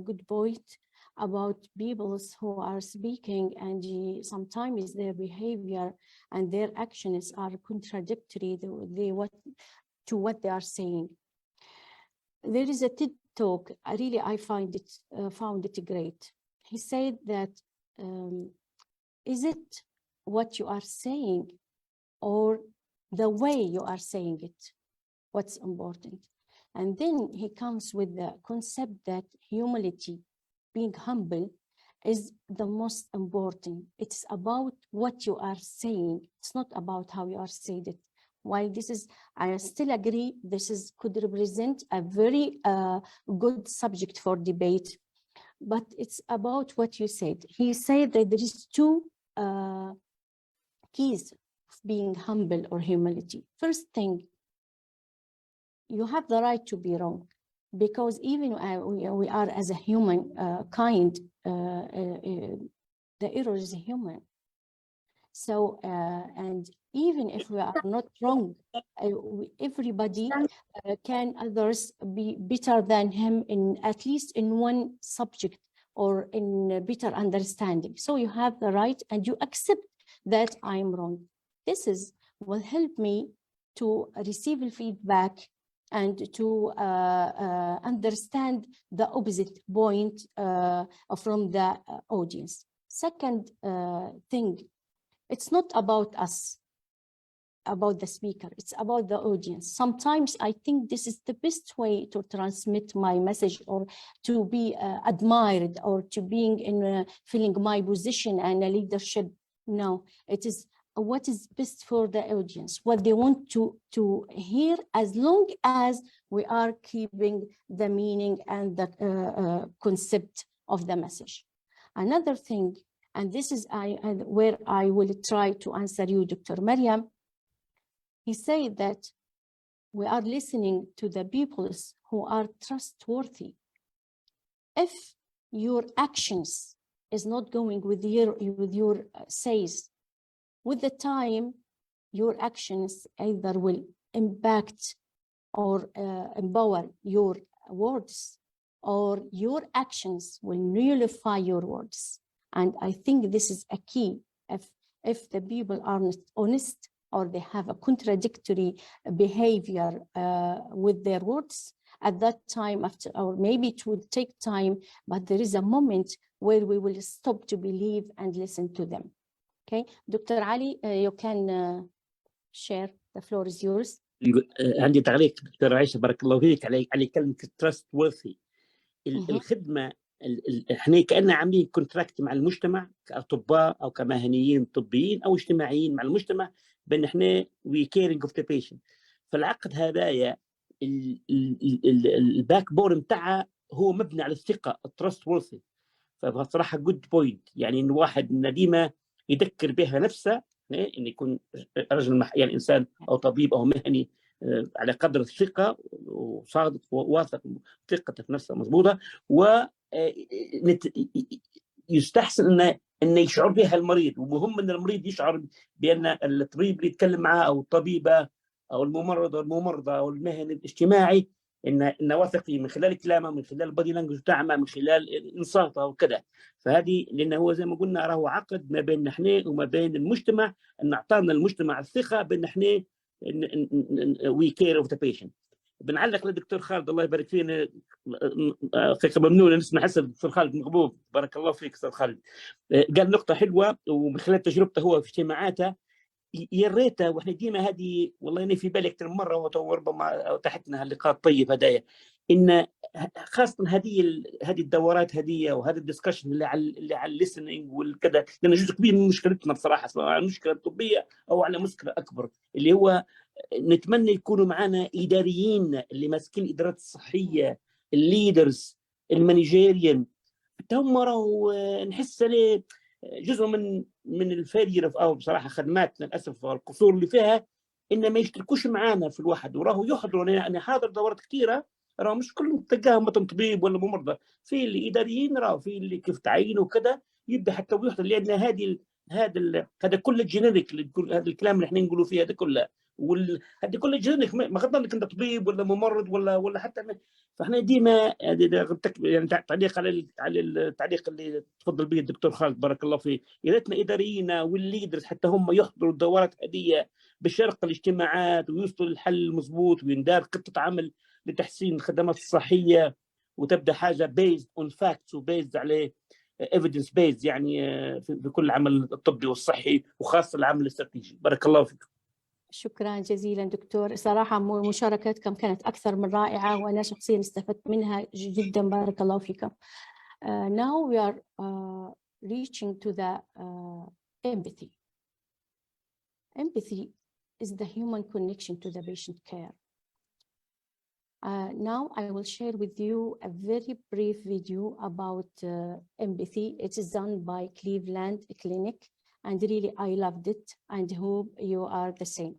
good point about people who are speaking and sometimes their behavior and their actions are contradictory to what they are saying. There is a TED talk, I found it great. He said that, is it what you are saying or the way you are saying it, what's important? And then he comes with the concept that humility, being humble, is the most important. It's about what you are saying. It's not about how you are said it. While this is, I still agree, this is could represent a very good subject for debate, but it's about what you said. He said that there is two keys of being humble or humility. First thing, you have the right to be wrong, because even we are as a human kind, the error is human. So, and even if we are not wrong, everybody can others be better than him in at least in one subject or in better understanding. So you have the right and you accept that I'm wrong. This will help me to receive feedback and to understand the opposite point from the audience. Second thing, it's not about us, about the speaker, it's about the audience. Sometimes I think this is the best way to transmit my message or to be admired or to being in feeling my position and a leadership. No, it is what is best for the audience, what they want to hear, as long as we are keeping the meaning and the concept of the message. Another thing, and this is where I will try to answer you, Dr. Mariam. He said that we are listening to the people who are trustworthy. If your actions is not going with your says, with the time, your actions either will impact or empower your words, or your actions will nullify your words. And I think this is a key. If the people are not honest or they have a contradictory behavior with their words, at that time, after, or maybe it will take time, but there is a moment where we will stop to believe and listen to them. Okay, Dr. Ali, you can share. The floor is yours. عندي تعليق دكتور عائشة بارك الله فيك على كلمة trustworthy. الخدمة احنا كأننا عاملين كونتراكت مع المجتمع كأطباء أو كمهنيين طبيين أو اجتماعيين مع المجتمع بأن احنا we caring of the patient. فالعقد هذايا الباك بور بتاعها هو مبني على الثقة trustworthy. فبصراحة good point، يعني إن واحد ديما يذكر بها نفسه إن يكون رجل يعني إنسان أو طبيب أو مهني على قدر الثقة وصادق وواثق ثقته في نفسه مضبوطة، ويستحسن أن يشعر بها المريض. ومهم أن المريض يشعر بأن الطبيب اللي يتكلم معه أو الطبيبة أو الممرض أو الممرضة أو المهني الاجتماعي إن واثق فيه من خلال كلامه، من خلال البادي لانجوج بتاعه، من خلال إنصاته وكذا. فهذه لأنه هو زي ما قلنا راهو عقد ما بين نحن وما بين المجتمع، أن أعطانا المجتمع الثقة بأن نحن we care of the patient. بنعلق للدكتور خالد الله يبارك فينا، حقيقة ممنون نسمع حسن الدكتور خالد مقبوب بارك الله فيك أستاذ خالد. قال نقطة حلوة ومن خلال تجربته هو في اجتماعاته يا ريته، واحنا ديما هذه والله اني في بالي اكثر من مره وربما تحتنا اللقاء الطيب هدايا، ان خاصه هذه الدورات هذه وهذا الدسكشن اللي على الليسننج والكذا، لان جزء كبير من مشكلتنا بصراحه سواء على المشكله الطبيه او على مشكله اكبر اللي هو نتمنى يكونوا معنا اداريين اللي ماسكين الادارات الصحيه، الليدرز، المانجيريان، حتى هم راهو نحس عليه جزء من الفيلير او بصراحه خدماتنا للاسف القصور اللي فيها ان ما يشتركوش معانا في الواحد، وراهو يحضروا. انا حاضر دورات كثيره راهو مش كلهم تلقاهم مثلا طبيب ولا ممرضه، في اللي اداريين راهو في اللي كيف تعيين وكذا يبدا حتى ويحضر، لان هذا كله جينيريك، هذا الكلام اللي احنا نقولوا فيه هذا كله هذا كله جينيريك، ما غض انك انت طبيب ولا ممرض ولا حتى فاحنا ديما يعني تعليق على التعليق اللي تفضل به الدكتور خالد بارك الله فيه. يا ريتنا ادارينا والليدرز حتى هم يحضروا الدورات هذه بشرق الاجتماعات ويوصلوا للحل المضبوط ويندار خطه عمل لتحسين الخدمات الصحيه، وتبدا حاجه بيزد اون فاكتس وبيزد على ايفيدنس بيز، يعني في كل العمل الطبي والصحي وخاصه العمل الاستراتيجي. بارك الله فيكم. شكرا جزيلا دكتور، صراحة مشاركتكم كانت أكثر من رائعة وأنا شخصيا استفدت منها جدا، بارك الله فيكم. Now we are reaching to the empathy. Empathy is the human connection to the patient care. Now I will share with you a very brief video about empathy. It is done by Cleveland Clinic, and really I loved it and hope you are the same.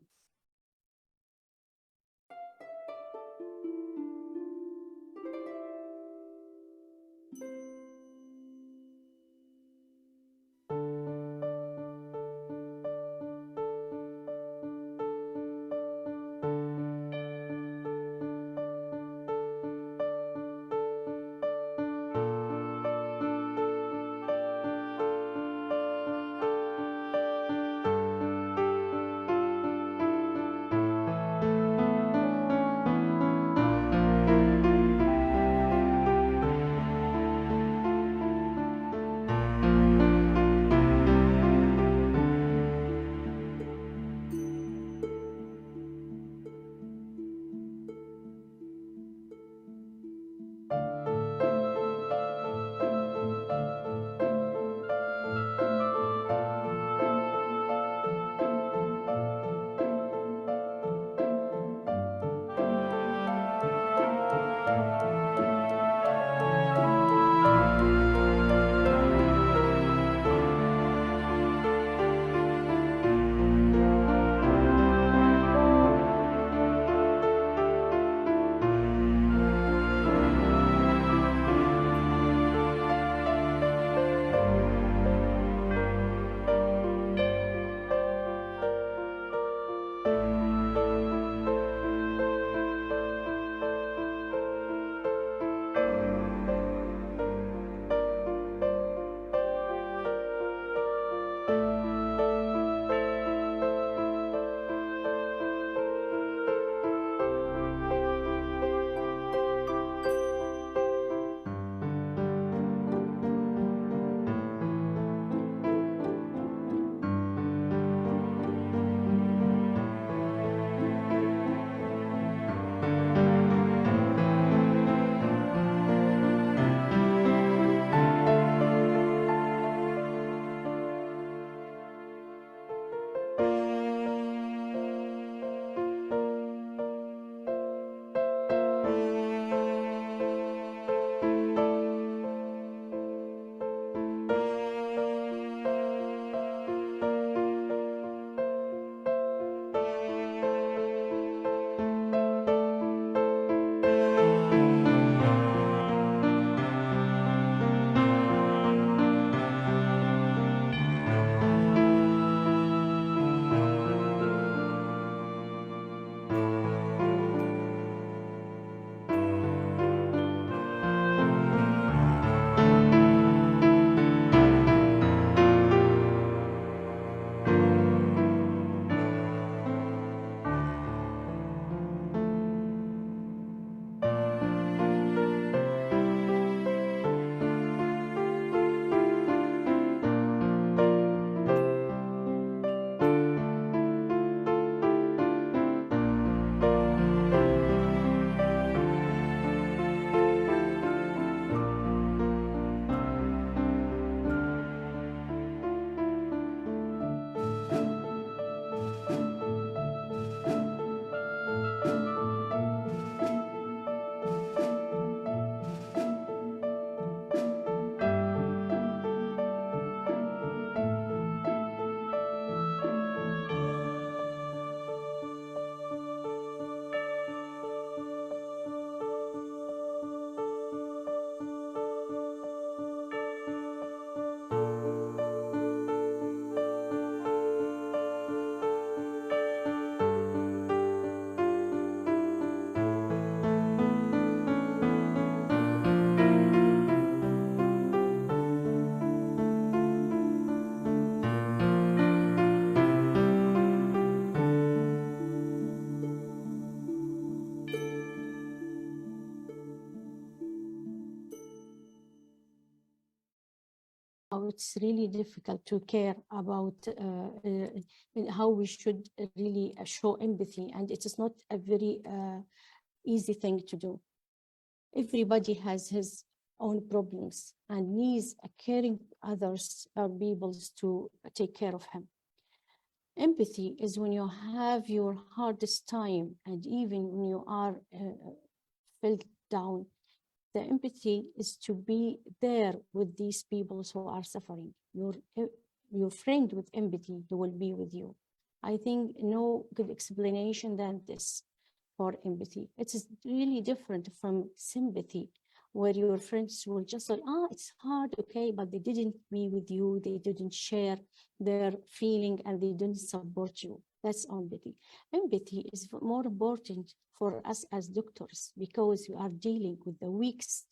It's really difficult to care about how we should really show empathy, and it is not a very easy thing to do. Everybody has his own problems and needs a caring others or peoples to take care of him. Empathy is when you have your hardest time and even when you are felt down. The empathy is to be there with these people who are suffering. Your friend with empathy, they will be with you. I think no good explanation than this for empathy. It is really different from sympathy, where your friends will just say, it's hard, okay, but they didn't be with you, they didn't share their feeling, and they didn't support you. That's empathy. Empathy is more important for us as doctors because we are dealing with the weakest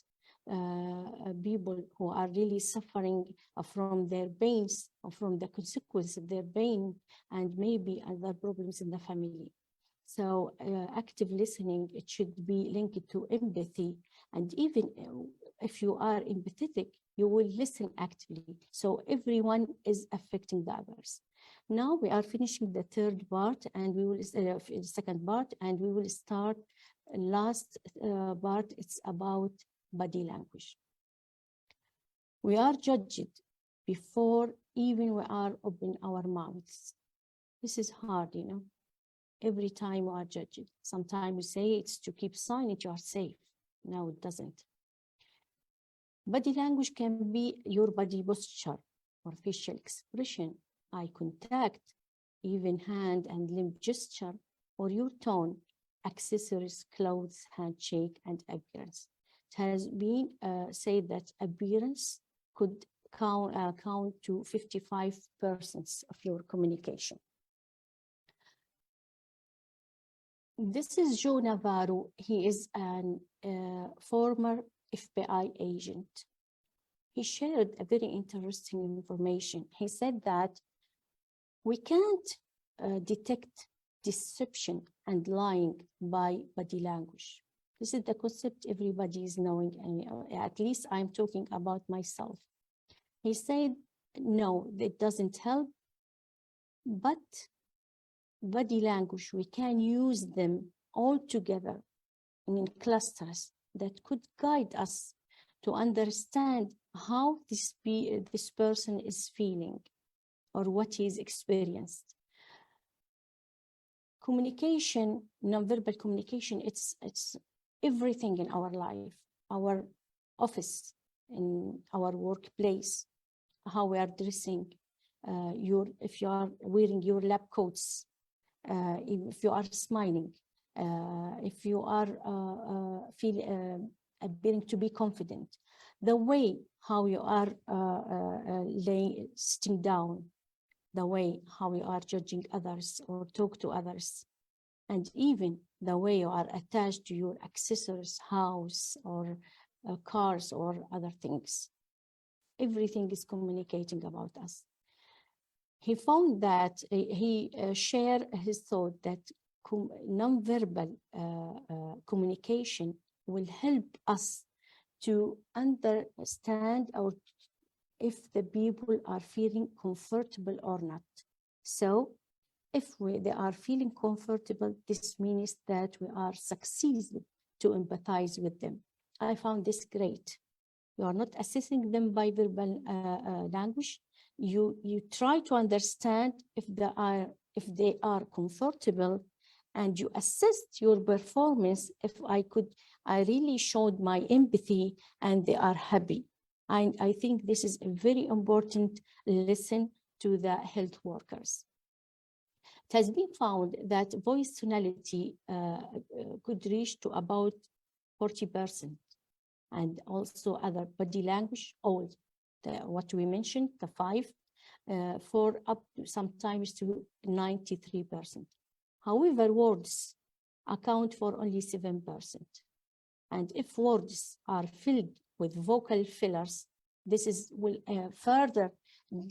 people who are really suffering from their pains or from the consequence of their pain and maybe other problems in the family. So active listening, it should be linked to empathy. And even if you are empathetic, you will listen actively. So everyone is affecting the others. Now we are finishing the third part and we will, second part, and we will start last part. It's about body language. We are judged before even we are open our mouths. This is hard, you know. Every time we are judged. Sometimes we say it's to keep silent, you are safe. No, it doesn't. Body language can be your body posture or facial expression, eye contact, even hand and limb gesture, or your tone, accessories, clothes, handshake, and appearance. It has been said that appearance could count to 55% of your communication. This is Joe Navarro. He is an former FBI agent. He shared a very interesting information. He said that we can't detect deception and lying by body language. This is the concept everybody is knowing, and at least I'm talking about myself. He said, no, it doesn't help, but body language, we can use them all together in clusters that could guide us to understand how this person is feeling or what he's experienced. Communication, nonverbal communication, it's everything in our life, our office, in our workplace, how we are dressing, if you are wearing your lab coats, if you are smiling, if you are appearing to be confident, the way how you are sitting down, the way how you are judging others or talk to others, and even the way you are attached to your accessories, house or cars or other things. Everything is communicating about us. He found that he shared his thought that nonverbal communication will help us to understand or if the people are feeling comfortable or not. So if they are feeling comfortable, this means that we are succeeding to empathize with them. I found this great. You are not assessing them by verbal language. You try to understand if they are comfortable, and you assess your performance if I really showed my empathy and they are happy. And I think this is a very important lesson to the health workers. It has been found that voice tonality could reach to about 40%, and also other body language, all what we mentioned, the 5, for up to sometimes to 93%. However, words account for only 7%. And if words are filled with vocal fillers, this will further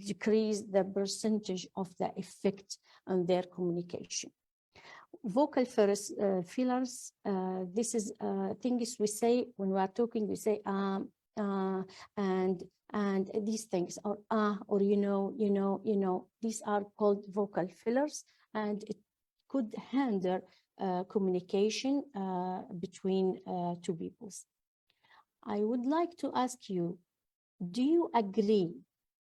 decrease the percentage of the effect on their communication. Vocal fillers, this is things we say when we are talking, we say and these things, or you know, these are called vocal fillers, and it could hinder communication between two peoples. I would like to ask you, do you agree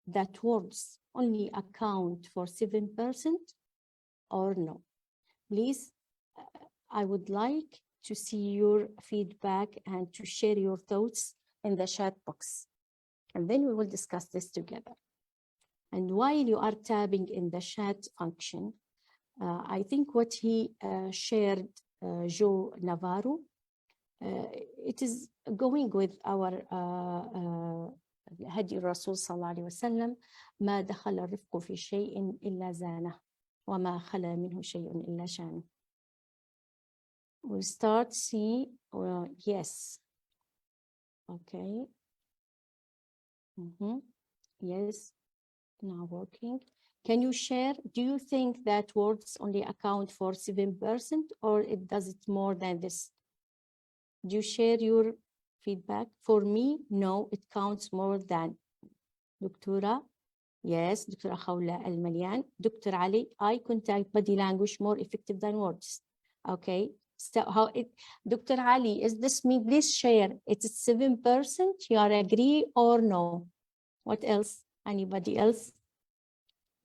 that words only account for 7% or no? Please, I would like to see your feedback and to share your thoughts in the chat box. And then we will discuss this together. And while you are tapping in the chat function, I think what he shared, Joe Navarro, it is going with our هدي الرسول صلى الله عليه وسلم ما دخل الرفق في شيء إلا زانه وما خلا منه شيء إلا شانه. We'll start see yes. Okay. Yes, now working. Can you share, do you think that words only account for 7% or it does it more than this? Do you share your feedback? For me, no, it counts more than. Doctora, yes. Doctora Khawla Al-Malyan. Dr. Ali, eye contact, body language more effective than words. Okay, so how it, Dr. Ali, is this me? Please share. It's 7%, you are agree or no? What else? Anybody else?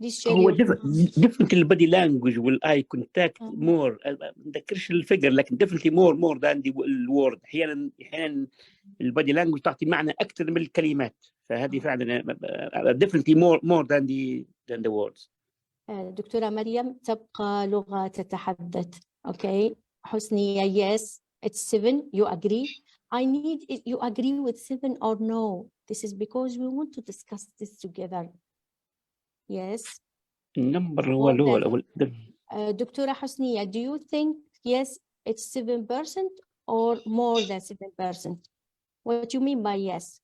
Please share هو your different البادي لانجوج والاي كونتاكت مور ما نذكرش الفيجر لكن definitely more than الوورد. احيانا البادي لانجوج تعطي معنى اكثر من الكلمات، فهذه فعلا definitely more than the words. دكتورة مريم، تبقى لغة تتحدث. Okay. حسنية, yes, it's 7. You agree? I need it. You agree with 7 or no? This is because we want to discuss this together. Yes. النمبر هو الأول. دكتورة حسنية, do you think yes, it's 7% or more than 7%? What do you mean by yes?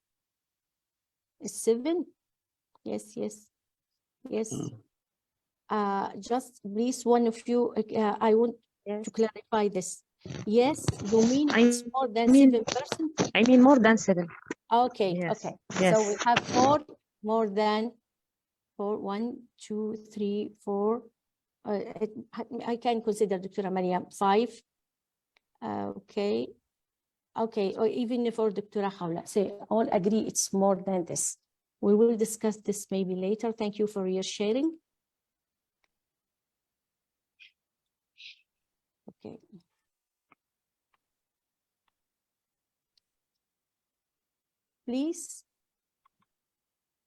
It's 7? Yes, yes, yes. Just please, one of you, I want to clarify this. Yes, you mean it's more than 7%? I mean more than 7. Okay, Yes. okay. Yes. So we have 4 more than 4. 1, 2, 3, 4. I can consider Dr. Maria 5. Okay. Okay, or even for Dr. Khawla. Say all agree it's more than this. We will discuss this maybe later. Thank you for your sharing. Okay. Please.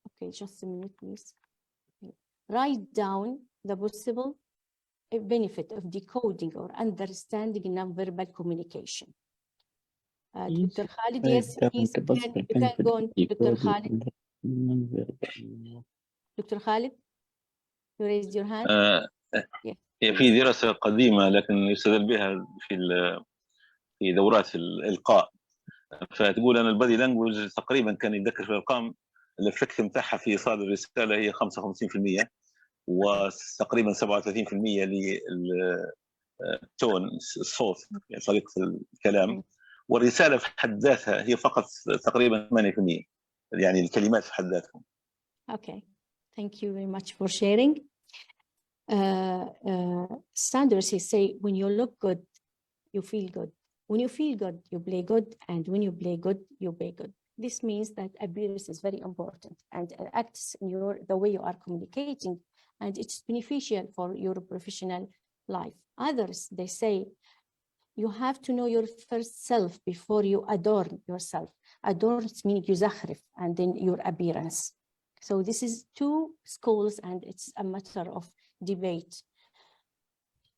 Okay, just a minute, please. Write down the possible benefit of decoding or understanding nonverbal communication. Dr. Khalid, yes, please, you can go on. Dr. Khalid. Dr. Khalid, you raised your hand. Yeah. في دراسة قديمة لكن يستدل بها في دورات الإلقاء، فتقول أن البادي لانجوج تقريبا كان يذكر في الأرقام الإفكت نتاعها في إيصال الرسالة هي 55%، وتقريبا 37% للتون الصوت يعني طريقة الكلام، والرسالة في حد ذاتها هي فقط تقريبا 8%، يعني الكلمات في حد ذاتهم. Okay, thank you very much for sharing. Standards say when you look good, you feel good. When you feel good, you play good, and when you play good, you pay good. This means that appearance is very important and acts in the way you are communicating, and it's beneficial for your professional life. Others, they say, you have to know your first self before you adorn yourself. Adorn meaning يزخرف, and then your appearance. So this is 2 schools, and it's a matter of debate.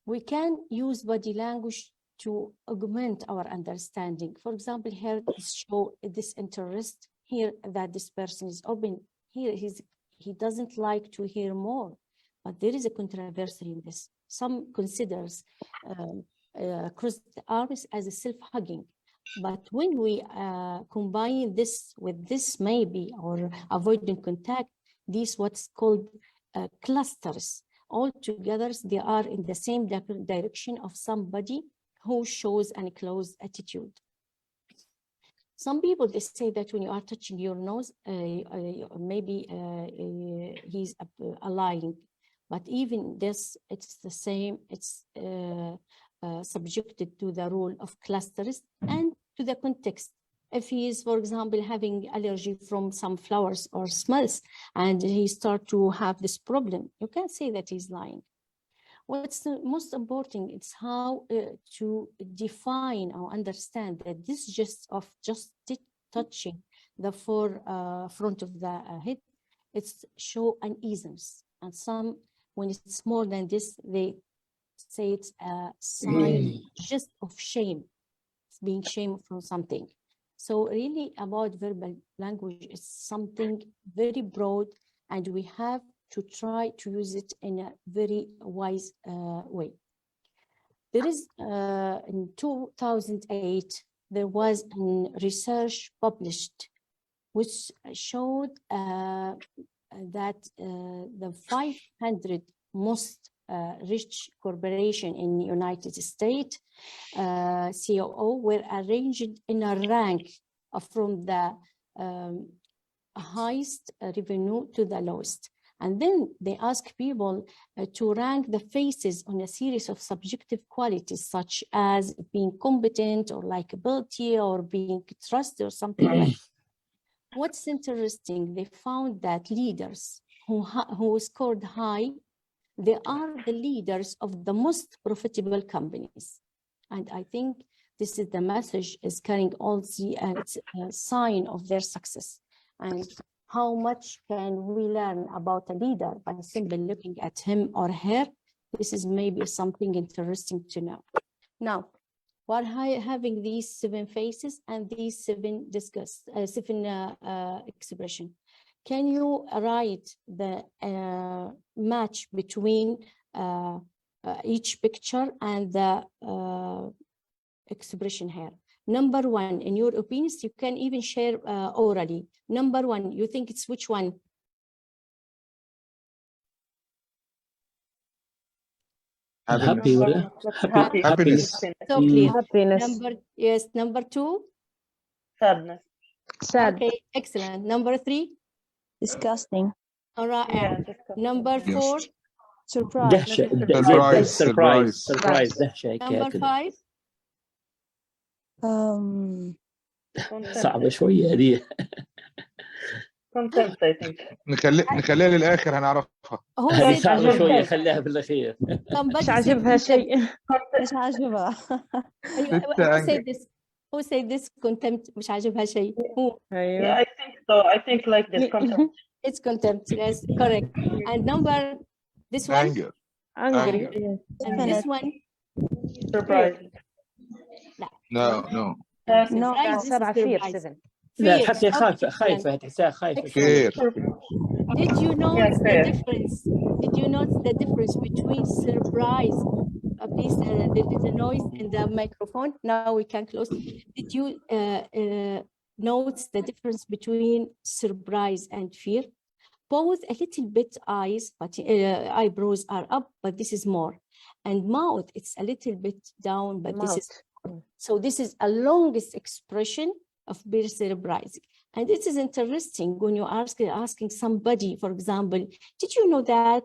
We can use body language to augment our understanding. For example, here show this interest here that this person is open. Here he doesn't like to hear more, but there is a controversy in this. Some considers crossed arms as a self-hugging, but when we combine this with this maybe or avoiding contact, these what's called clusters. All together, they are in the same direction of somebody who shows a close attitude. Some people, they say that when you are touching your nose, maybe he's lying, but even this, it's the same, it's subjected to the rule of clusters and to the context. If he is, for example, having allergy from some flowers or smells, and he start to have this problem, you can't say that he's lying. What's the most important is how to define or understand that this just touching the front of the head, it's show uneasiness. And some, when it's more than this, they say it's a sign just of shame, it's being shamed from something. So really about verbal language is something very broad, and we have to try to use it in a very wise way. There is, in 2008, there was a research published which showed that the 500 most rich corporation in the United States, COO, were arranged in a rank from the highest revenue to the lowest. And then they ask people to rank the faces on a series of subjective qualities, such as being competent or likability or being trusted or something like that. What's interesting, they found that leaders who scored high, they are the leaders of the most profitable companies. And I think this is the message is carrying all the sign of their success. And how much can we learn about a leader by simply looking at him or her? This is maybe something interesting to know. Now, we're having these 7 faces and these 7 expression. Can you write the match between each picture and the expression here? Number 1, in your opinions, you can even share orally. Number 1, you think it's which one? Happy. Happiness. So clear. Happiness. Number 2? Sadness. Sad. Okay, excellent. Number 3? Disgusting. All right. Yeah, disgusting. Number 4? Surprise. Surprise. دهشة. Number 5? صعبة شوية هذه. Contempt, I think. نخليها للاخر هنعرفها. هذه صعبة شوية، خليها في الأخير. مش عاجبها شيء. مش عاجبها. Who said this contempt مش عاجبها شيء? Who? Yeah, I think so. I think like this contempt. It's contempt, yes, correct. And this one? Anger. Angry. And this one? Surprise. No. No. 7 fear 7. لا تحسي خايفة تحسها خايفة. Fear. Did you notice Yes, the difference? Did you notice the difference between surprise? Please, there is a noise in the microphone. Now we can close. Did you notice the difference between surprise and fear? Both a little bit eyes, but eyebrows are up, but this is more. And mouth, it's a little bit down, but this is. So this is a longest expression of being surprised. And this is interesting when you asking somebody, for example, did you know that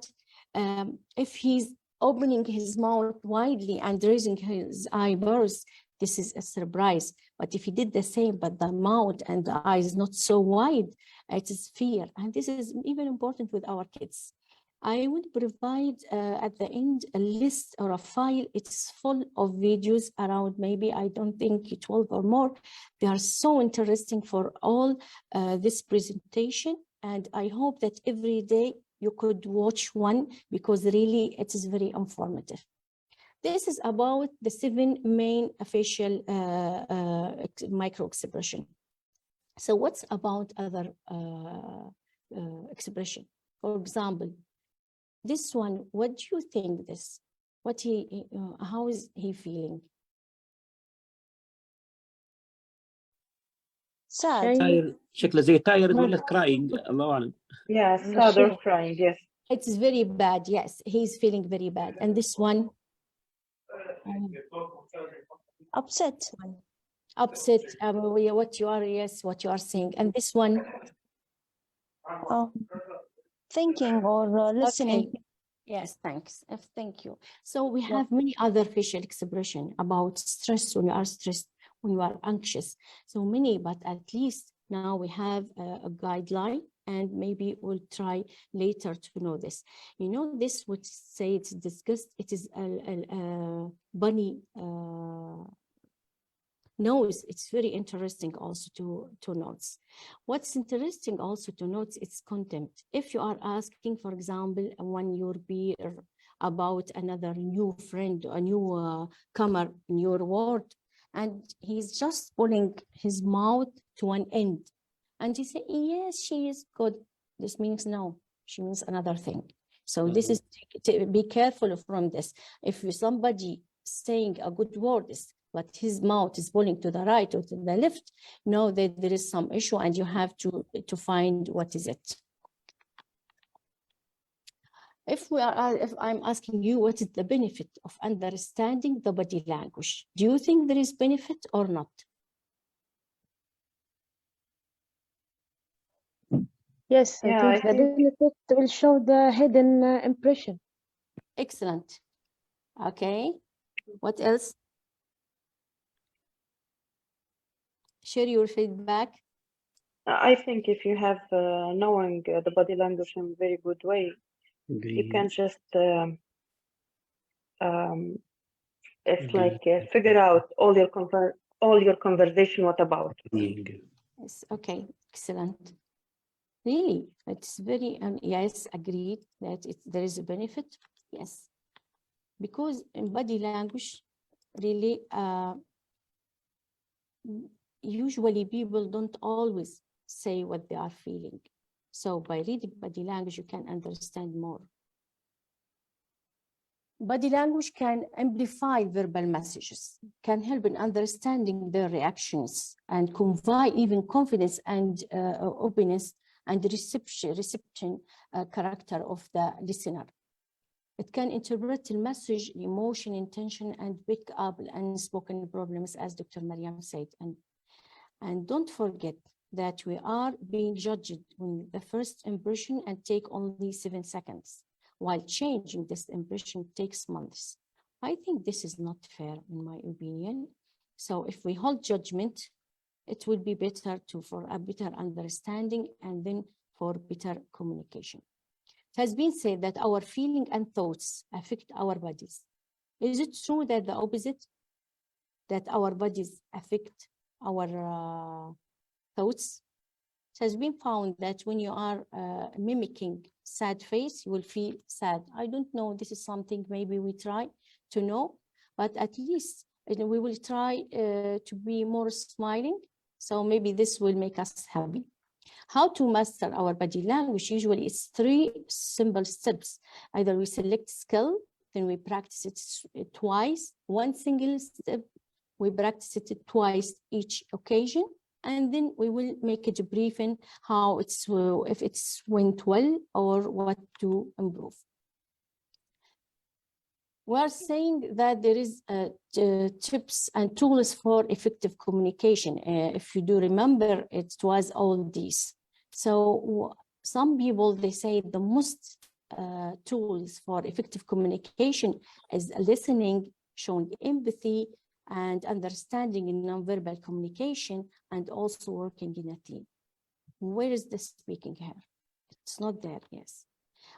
if he's opening his mouth widely and raising his eyebrows, this is a surprise. But if he did the same, but the mouth and the eyes not so wide, it is fear. And this is even important with our kids. I would provide at the end a list or a file. It's full of videos around maybe, I don't think 12 or more. They are so interesting for all this presentation. And I hope that every day you could watch one because really it is very informative. This is about the 7 main facial micro expression. So what's about other expression? For example, this one, what do you think this? How is he feeling? Sad. تاير شكله زي تاير ولا crying الله أعلم. Yeah, sad or crying, yes. It's very bad, yes. He's feeling very bad. And this one? Upset. Upset, what you are saying. And this one? Thinking or listening. Okay. Yes, thanks. Thank you. So we have many other facial expression about stress. When you are stressed, when you are anxious. So many, but at least now we have a guideline, and maybe we'll try later to know this. You know, this would say it's discussed, it is a bunny nose. It's very interesting also to note. What's interesting also to note, it's contempt. If you are asking, for example, when your peer about another new friend, a new comer in your ward, and he's just pulling his mouth to one end, and you say, yes, she is good. This means no, she means another thing. So this is, to be careful from this. If somebody saying a good word, but his mouth is pulling to the right or to the left, know that there is some issue, and you have to find what is it. If I'm asking you, what is the benefit of understanding the body language? Do you think there is benefit or not? Yes, I Yeah, think I the think benefit will show the hidden impression. Excellent. Okay. What else? Share your feedback. I think if you have knowing the body language in a very good way, you can just it's like figure out all your conversation what about. Yes. Okay. Excellent. Really, it's very yes, agreed that there is a benefit. Yes, because in body language, really, usually people don't always say what they are feeling. So by reading body language, you can understand more. Body language can amplify verbal messages, can help in understanding their reactions, and convey even confidence and openness and reception character of the listener. It can interpret the message, emotion, intention, and pick up unspoken problems, as Dr. Mariam said. And don't forget that we are being judged on the first impression and take only 7 seconds, while changing this impression takes months. I think this is not fair, in my opinion. So if we hold judgment, it would be better for a better understanding and then for better communication. It has been said that our feelings and thoughts affect our bodies. Is it true that the opposite, that our bodies affect our thoughts? It has been found that when you are mimicking sad face, you will feel sad. I don't know, this is something maybe we try to know, but at least we will try to be more smiling. So maybe this will make us happy. How to master our body language? Usually it's 3 simple steps. Either we select skill, then we practice it twice, 1 single step, we practice it twice each occasion, and then we will make a debriefing how if it's went well or what to improve. We are saying that there is tips and tools for effective communication. If you do remember, it was all these. So some people, they say the most tools for effective communication is listening, showing empathy, and understanding in nonverbal communication, and also working in a team. Where is the speaking here? It's not there, yes.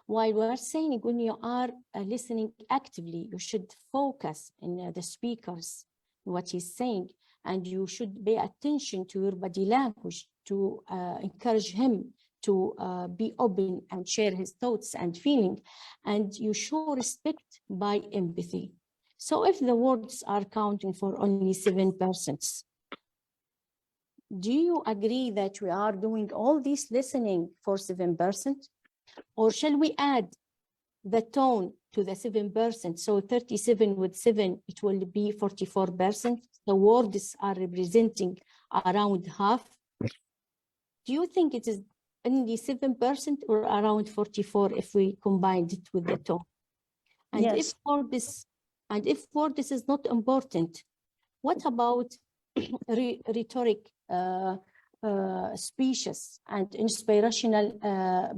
While we're saying when you are listening actively, you should focus on the speakers, what he's saying, and you should pay attention to your body language to encourage him to be open and share his thoughts and feelings, and you show respect by empathy. So if the words are counting for only 7%, do you agree that we are doing all this listening for 7%? Or shall we add the tone to the 7%? So 37 with 7, it will be 44%. The words are representing around half. Do you think it is only 7% or around 44 if we combined it with the tone? And Yes. if for this is not important, what about rhetoric speeches and inspirational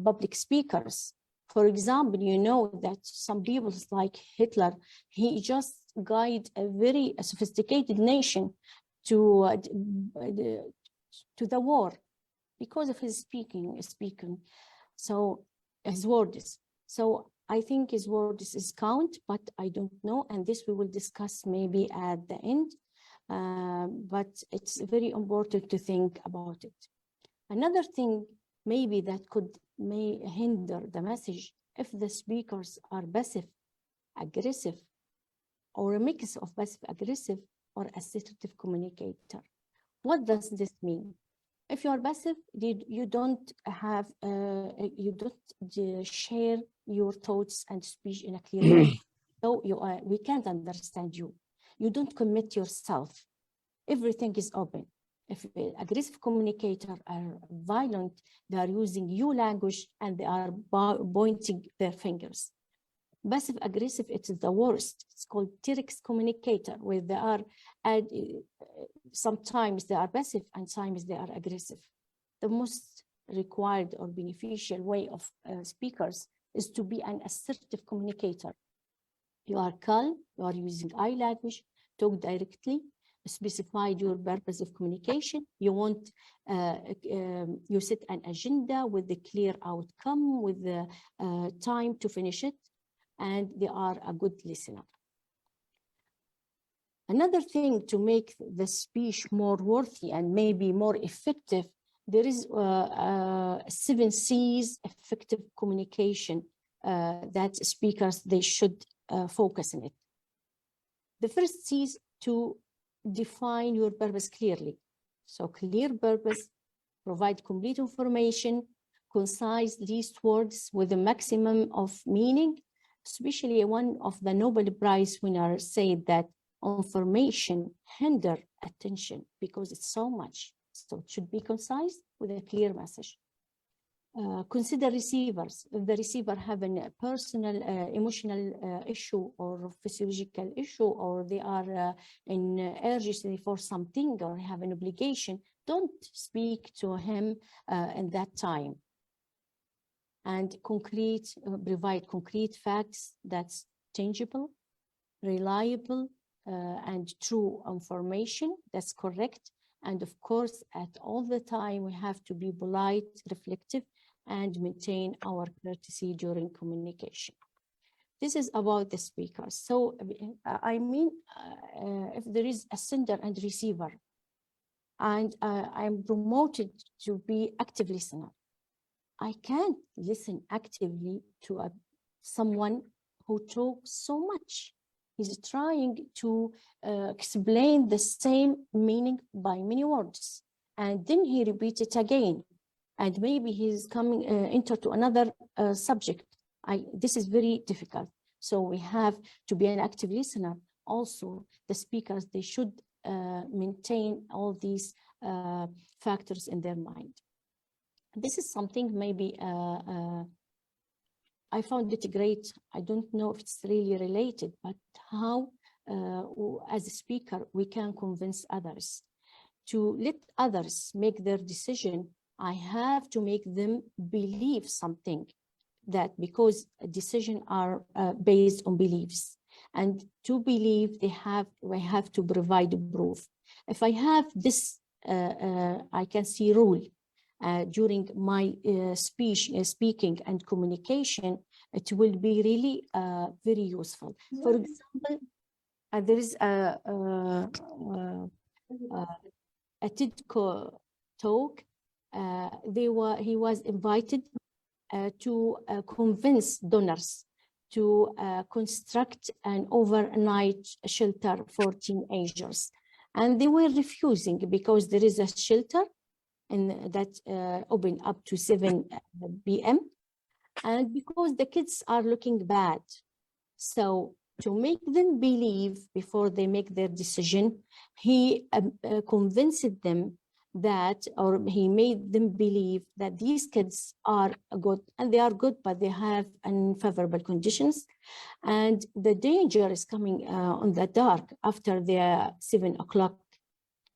public speakers? For example, you know that some people like Hitler, he just guided a very sophisticated nation to the war because of his speaking. So his words. So I think his words is count, but I don't know. And this we will discuss maybe at the end. But it's very important to think about it. Another thing maybe that may hinder the message if the speakers are passive, aggressive, or a mix of passive aggressive or assertive communicator. What does this mean? If you are passive, you don't have, you don't share your thoughts and speech in a clear way. So we can't understand you. You don't commit yourself. Everything is open. If aggressive communicators are violent, they are using you language and they are pointing their fingers. Passive aggressive, it is the worst. It's called T-Rex communicator, where they are, sometimes they are passive and sometimes they are aggressive. The most required or beneficial way of speakers is to be an assertive communicator. You are calm, you are using eye language, talk directly, specify your purpose of communication. You want, you set an agenda with the clear outcome, with the time to finish it, and they are a good listener. Another thing to make the speech more worthy and maybe more effective, there is 7 C's effective communication that speakers, they should focus on it. The first C is to define your purpose clearly. So clear purpose, provide complete information, concise least words with a maximum of meaning. Especially one of the Nobel Prize winners said that information hinder attention because it's so much. So it should be concise with a clear message. Consider receivers. If the receiver have a personal, emotional issue or physiological issue, or they are in urgency for something or have an obligation, don't speak to him in that time. And provide concrete facts that's tangible, reliable, and true information that's correct. And of course, at all the time, we have to be polite, reflective, and maintain our courtesy during communication. This is about the speakers. So, I mean, if there is a sender and receiver, and I'm promoted to be active listener, I can't listen actively to someone who talks so much. He's trying to explain the same meaning by many words, and then he repeats it again, and maybe he's coming into another subject. This is very difficult. So we have to be an active listener. Also, the speakers, they should maintain all these factors in their mind. This is something maybe I found it great. I don't know if it's really related, but how, as a speaker, we can convince others. To let others make their decision, I have to make them believe something, that because decisions are based on beliefs. And to believe, we have to provide proof. If I have this, I can see rule, during my speaking and communication, it will be really very useful. For example, there is a TED talk. He was invited to convince donors to construct an overnight shelter for teenagers. And they were refusing because there is a shelter and that open up to 7 p.m. and because the kids are looking bad. So to make them believe before they make their decision, he convinced them that, or he made them believe that these kids are good, and they are good, but they have unfavorable conditions. And the danger is coming on the dark after the 7 o'clock.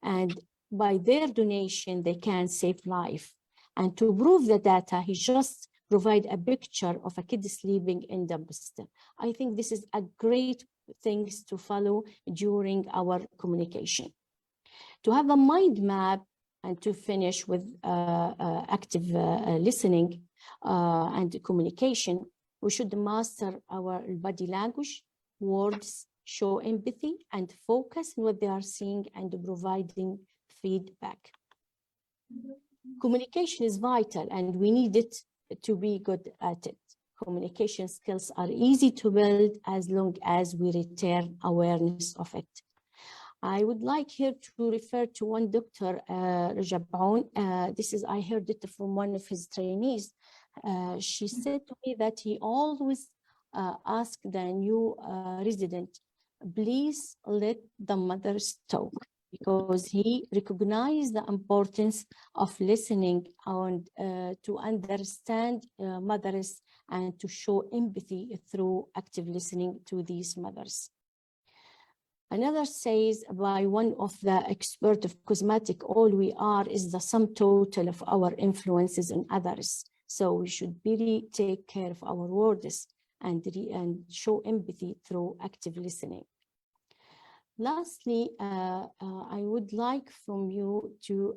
And by their donation, they can save life. And to prove the data, he just provide a picture of a kid sleeping in the bed. I think this is a great thing to follow during our communication. To have a mind map and to finish with active listening and communication, we should master our body language, words, show empathy, and focus on what they are seeing and providing feedback. Communication is vital and we need it to be good at it. Communication skills are easy to build as long as we retain awareness of it. I would like here to refer to one Dr. Rajabaun. I heard it from one of his trainees. She said to me that he always asked the new resident, please let the mothers talk, because he recognized the importance of listening and to understand mothers and to show empathy through active listening to these mothers. Another says by one of the experts of cosmetic, all we are is the sum total of our influences on others. So we should really take care of our words and show empathy through active listening. Lastly, I would like from you to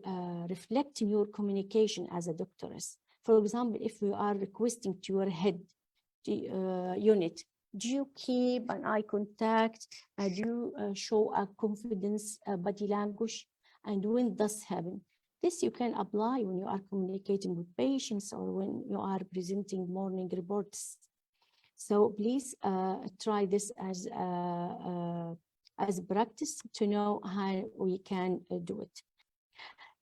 reflect in your communication as a doctoress. For example, if you are requesting to your head unit, do you keep an eye contact? Do you show a confidence body language? And when does happen? This you can apply when you are communicating with patients or when you are presenting morning reports. So please try this as practice to know how we can do it.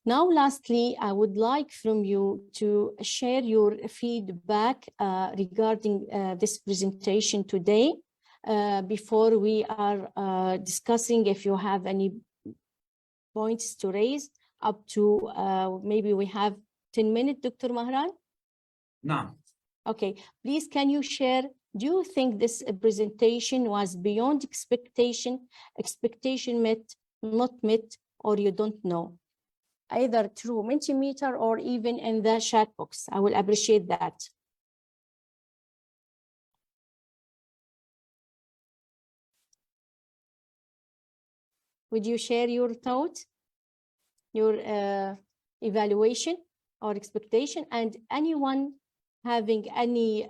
Now, lastly, I would like from you to share your feedback regarding this presentation today. Before we are discussing, if you have any points to raise, up to maybe we have 10 minutes, Dr. Mahran? No. Okay, please can you share, do you think this presentation was beyond expectation met, not met, or you don't know? Either through Mentimeter or even in the chat box. I will appreciate that. Would you share your thought, your evaluation or expectation? And anyone having any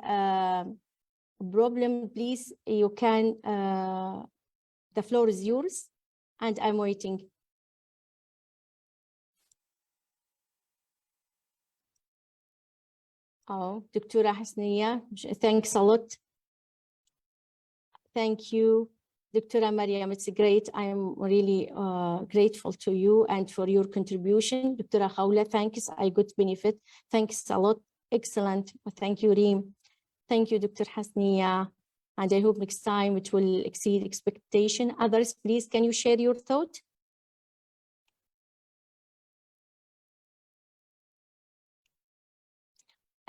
problem, please, you can, the floor is yours and I'm waiting. Oh, Dr. Hasniya, thanks a lot. Thank you, Dr. Mariam. It's great. I am really grateful to you and for your contribution. Dr. Khawla, thanks. I got benefit. Thanks a lot. Excellent. Thank you, Reem. Thank you, Dr. Hasniya. And I hope next time it will exceed expectation. Others, please, can you share your thought?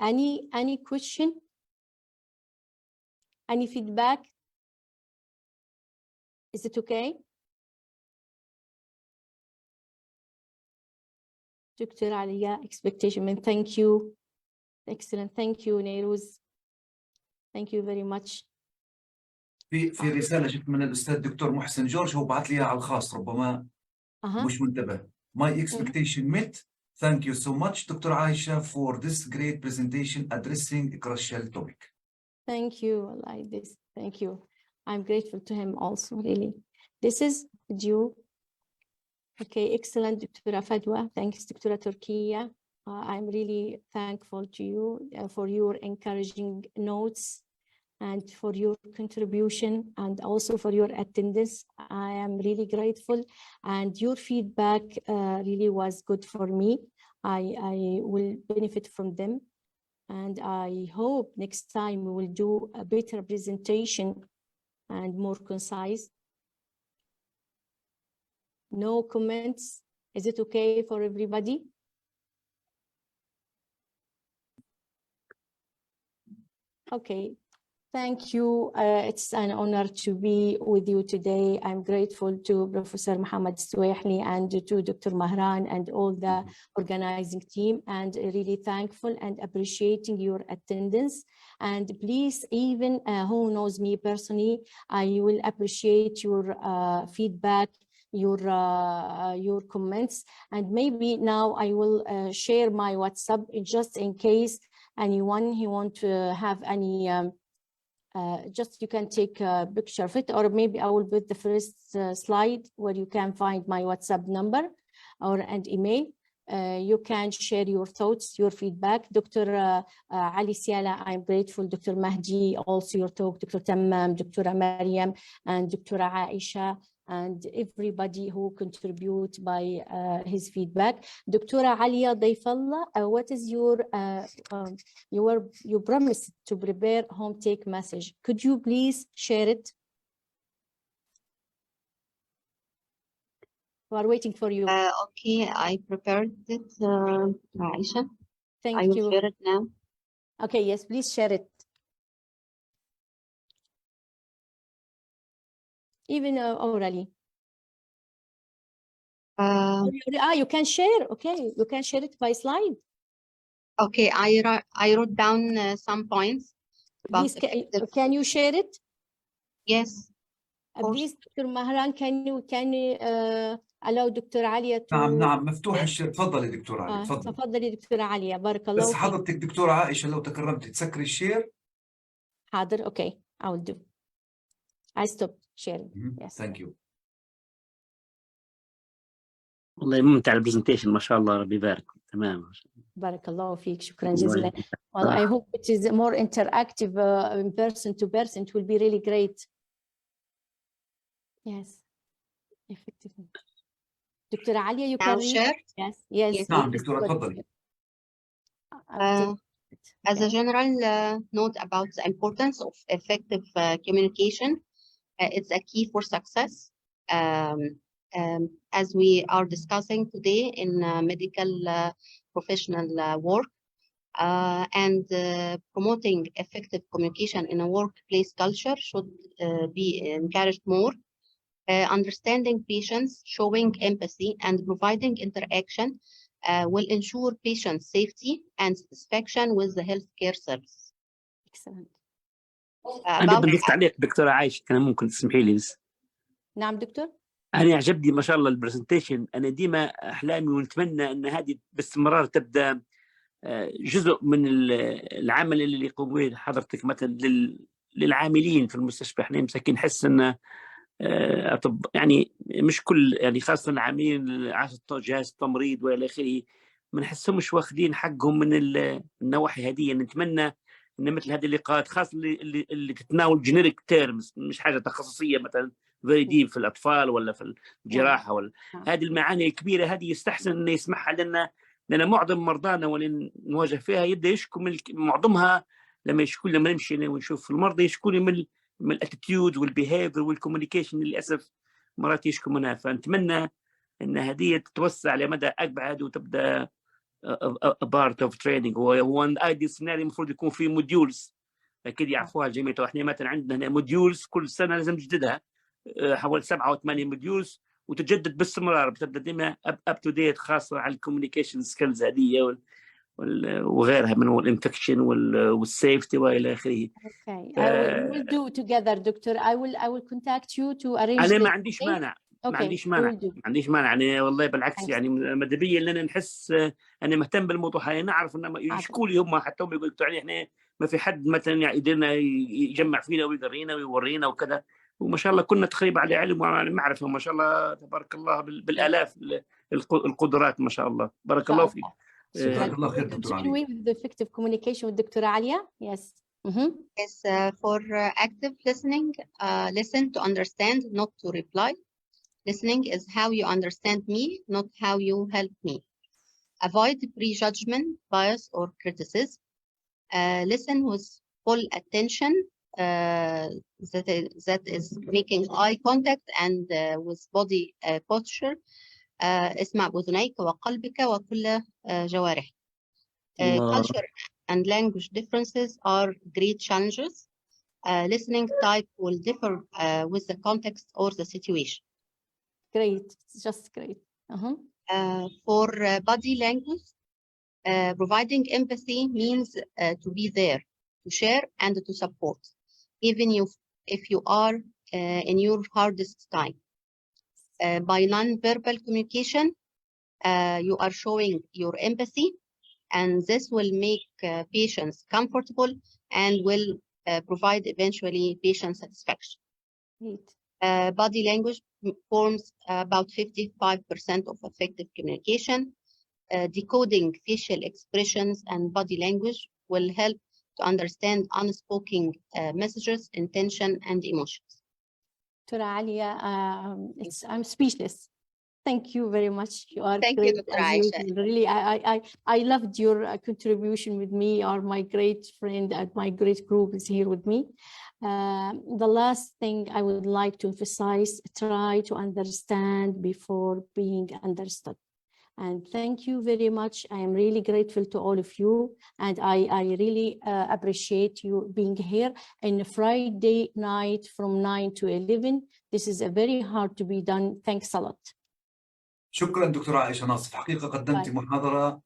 Any question? Any feedback? Is it okay? Dr. Aliya, expectation, thank you. Excellent, thank you, Nairouz. Thank you very much. في رسالة جت من الأستاذ دكتور محسن جورج، هو بعث لي إياها على الخاص، ربما مش منتبه. My expectation met. Thank you so much, Dr. Aisha, for this great presentation addressing a crucial topic. Thank you, like this. Thank you. I'm grateful to him also, really. This is due. Okay, excellent, Dr. Fadwa. Thanks, Dr. Turkiya. I'm really thankful to you for your encouraging notes and for your contribution and also for your attendance. I am really grateful and your feedback really was good for me. I will benefit from them and I hope next time we will do a better presentation and more concise. No comments? Is it okay for everybody? Okay. Thank you. It's an honor to be with you today. I'm grateful to Professor Mohammed Suwaihli and to Dr. Mahran and all the organizing team, and really thankful and appreciating your attendance. And please, even who knows me personally, I will appreciate your feedback your comments. And maybe now I will share my WhatsApp just in case anyone who want to have any just you can take a picture of it, or maybe I will put the first slide where you can find my WhatsApp number and email. You can share your thoughts, your feedback. Dr. Ali Siala, I'm grateful. Dr. Mahdi, also your talk. Dr. Tammam, Dr. Mariam, and Dr. Aisha, and everybody who contribute by his feedback. Dr. Alia Dayfallah, what is your you promised to prepare home take message? Could you please share it? We are waiting for you. Okay, I prepared it, Aisha. Thank I will you. share it now. Okay, yes, please share it. Even orally. You can share. Okay, you can share it by slide. Okay, I wrote down some points. Please, can you share it? Yes. Please, Dr. Mahran, can you allow Dr. عليا to... نعم مفتوح الشير. تفضلي دكتورة عليا. تفضلي دكتورة عليا. بارك الله بس فيك. حضرتك دكتورة عائشة لو تكرمتي تسكري الشير. حاضر. Okay, I will do. I stop sharing. Yes. Thank you. والله ممتع البرزنتيشن ما شاء الله، ربي يبارك. تمام. بارك الله فيك. شكرا جزيلا. Well, I hope it is more interactive in person to person. It will be really great. Yes. Effectively. Dr. Alia, you can share? Yes. نعم دكتورة تفضلي. As a general note about the importance of effective communication, it's a key for success. As we are discussing today in medical professional work, and promoting effective communication in a workplace culture should be encouraged more. Understanding patients, showing empathy, and providing interaction will ensure patient safety and satisfaction with the healthcare service. Excellent. أنا بنضيف تعليق دكتورة عايشة، كان ممكن تسمحي لي بس. نعم دكتور. أنا عجبني ما شاء الله البرزنتيشن. أنا ديما أحلامي ونتمنى أن هذه باستمرار تبدأ جزء من العمل اللي يقوم به حضرتك مثلا للعاملين في المستشفى. احنا مساكين نحس ان يعني مش كل، يعني خاصه العاملين جهاز التمريض والى اخره، ما نحسهمش واخدين حقهم من النواحي هذه. نتمنى ان مثل هذه اللقاءات خاصه اللي تتناول جينيريك تيرمز، مش حاجه تخصصيه مثلا فيري ديب في الاطفال ولا في الجراحه ولا هذه المعاني الكبيره هذه، يستحسن ان يسمحها لنا، لأن معظم مرضانا واللي نواجه فيها يبدأ يشكوا من معظمها. لما يشكوا، لما نمشي ونشوف المرضى يشكوا من الاتيتيود والبيهيفير والكوميونيكيشن، للأسف مرات يشكوا منها. فنتمنى أن هذه تتوسع لمدى أبعد وتبدأ بارت اوف تريننج. وان ايديال سيناريو المفروض يكون في موديولز، اكيد يعرفوها الجميع. احنا مثلا عندنا هنا موديولز كل سنه لازم نجددها، حوالي 7 أو 8 موديولز، وتتجدد باستمرار، بتبدا ديما اب تو ديت، خاصه على الكوميونيكيشن سكيلز هذه وغيرها من الانفكشن والسيفتي والى اخره. Okay, we will do together, Doctor. I will contact you to arrange. انا ما عنديش مانع. ما عنديش مانع يعني والله بالعكس. يعني ماذا بيا ان انا نحس انا مهتم بالموضوع هذا. نعرف ان يشكوا لي هم، حتى هم يقولوا يعني احنا ما في حد مثلا يقدرنا يجمع فينا ويقرينا ويورينا وكذا. وما شاء الله كنا تقريبا على علم وعلى معرفه، ما شاء الله تبارك الله بالالاف القدرات ما شاء الله. بارك الله فيك. جزاك الله خير دكتور علي. With the effective communication with Dr. Alia. Yes. Yes, for active listening, listen to understand, not to reply. Listening is how you understand me, not how you help me. Avoid prejudgment, bias, or criticism. Listen with full attention, that is making eye contact and with body posture. اسمع بأذنيك وقلبك وكل جوارحك. Culture and language differences are great challenges. Listening type will differ with the context or the situation. Great, it's just great. For body language, providing empathy means to be there, to share and to support, even if you are in your hardest time. By non-verbal communication, you are showing your empathy, and this will make patients comfortable and will provide eventually patient satisfaction. Great. Body language forms about 55% of effective communication. Decoding facial expressions and body language will help to understand unspoken messages, intention, and emotions. Dr. Alia, I'm speechless. Thank you very much. You are Thank great you, Dr. as Aisha. usual. Really, I loved your contribution with me. You are my great friend and my great group is here with me. The last thing I would like to emphasize, try to understand before being understood. And thank you very much. I am really grateful to all of you. And I really appreciate you being here on a Friday night from 9 to 11. This is a very hard to be done. Thanks a lot. شكرا دكتورة عائشة ناصف، حقيقة قدمت محاضرة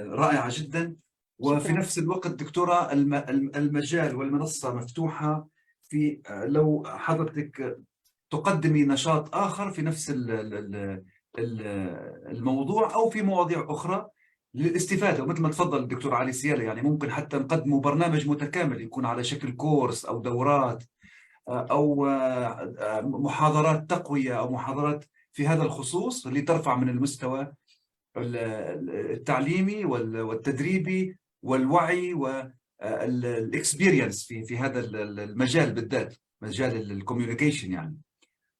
رائعة جدا، وفي شكراً. نفس الوقت دكتورة المجال والمنصة مفتوحة في لو حضرتك تقدمي نشاط آخر في نفس الموضوع أو في مواضيع أخرى للاستفادة. ومثل ما تفضل الدكتور علي سيالة، يعني ممكن حتى نقدموا برنامج متكامل يكون على شكل كورس أو دورات أو محاضرات تقوية أو محاضرات في هذا الخصوص اللي ترفع من المستوى التعليمي والتدريبي والوعي والاكسبيرينس في هذا المجال بالذات، مجال الكوميونيكيشن يعني.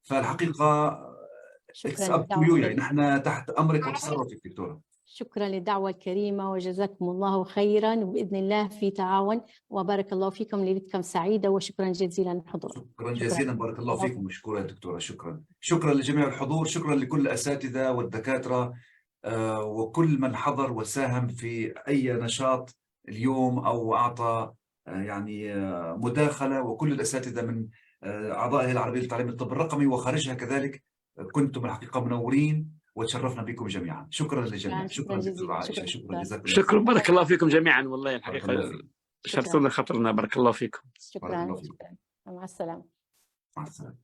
فالحقيقة شكرا up to you، يعني نحن تحت أمرك وتصرفك دكتورة. شكرا للدعوة الكريمة وجزاكم الله خيرا، وبإذن الله في تعاون، وبارك الله فيكم، ليلتكم سعيدة، وشكرا جزيلا للحضور. شكرا جزيلا، بارك الله فيكم، مشكورة دكتورة. شكرا لجميع الحضور، شكرا لكل الأساتذة والدكاترة وكل من حضر وساهم في أي نشاط اليوم أو أعطى يعني مداخلة، وكل الأساتذة من أعضاء الهيئة العربية لتعليم الطب الرقمي وخارجها كذلك. كنتم الحقيقة منورين وتشرفنا بكم جميعا. شكرا للجميع. شكرا دكتورة عائشة. شكرا جزاكم الله. شكرا، بارك الله فيكم جميعا، والله الحقيقة شرفتونا خطرنا. بارك الله فيكم. شكرا. مع السلامة. مع السلامة.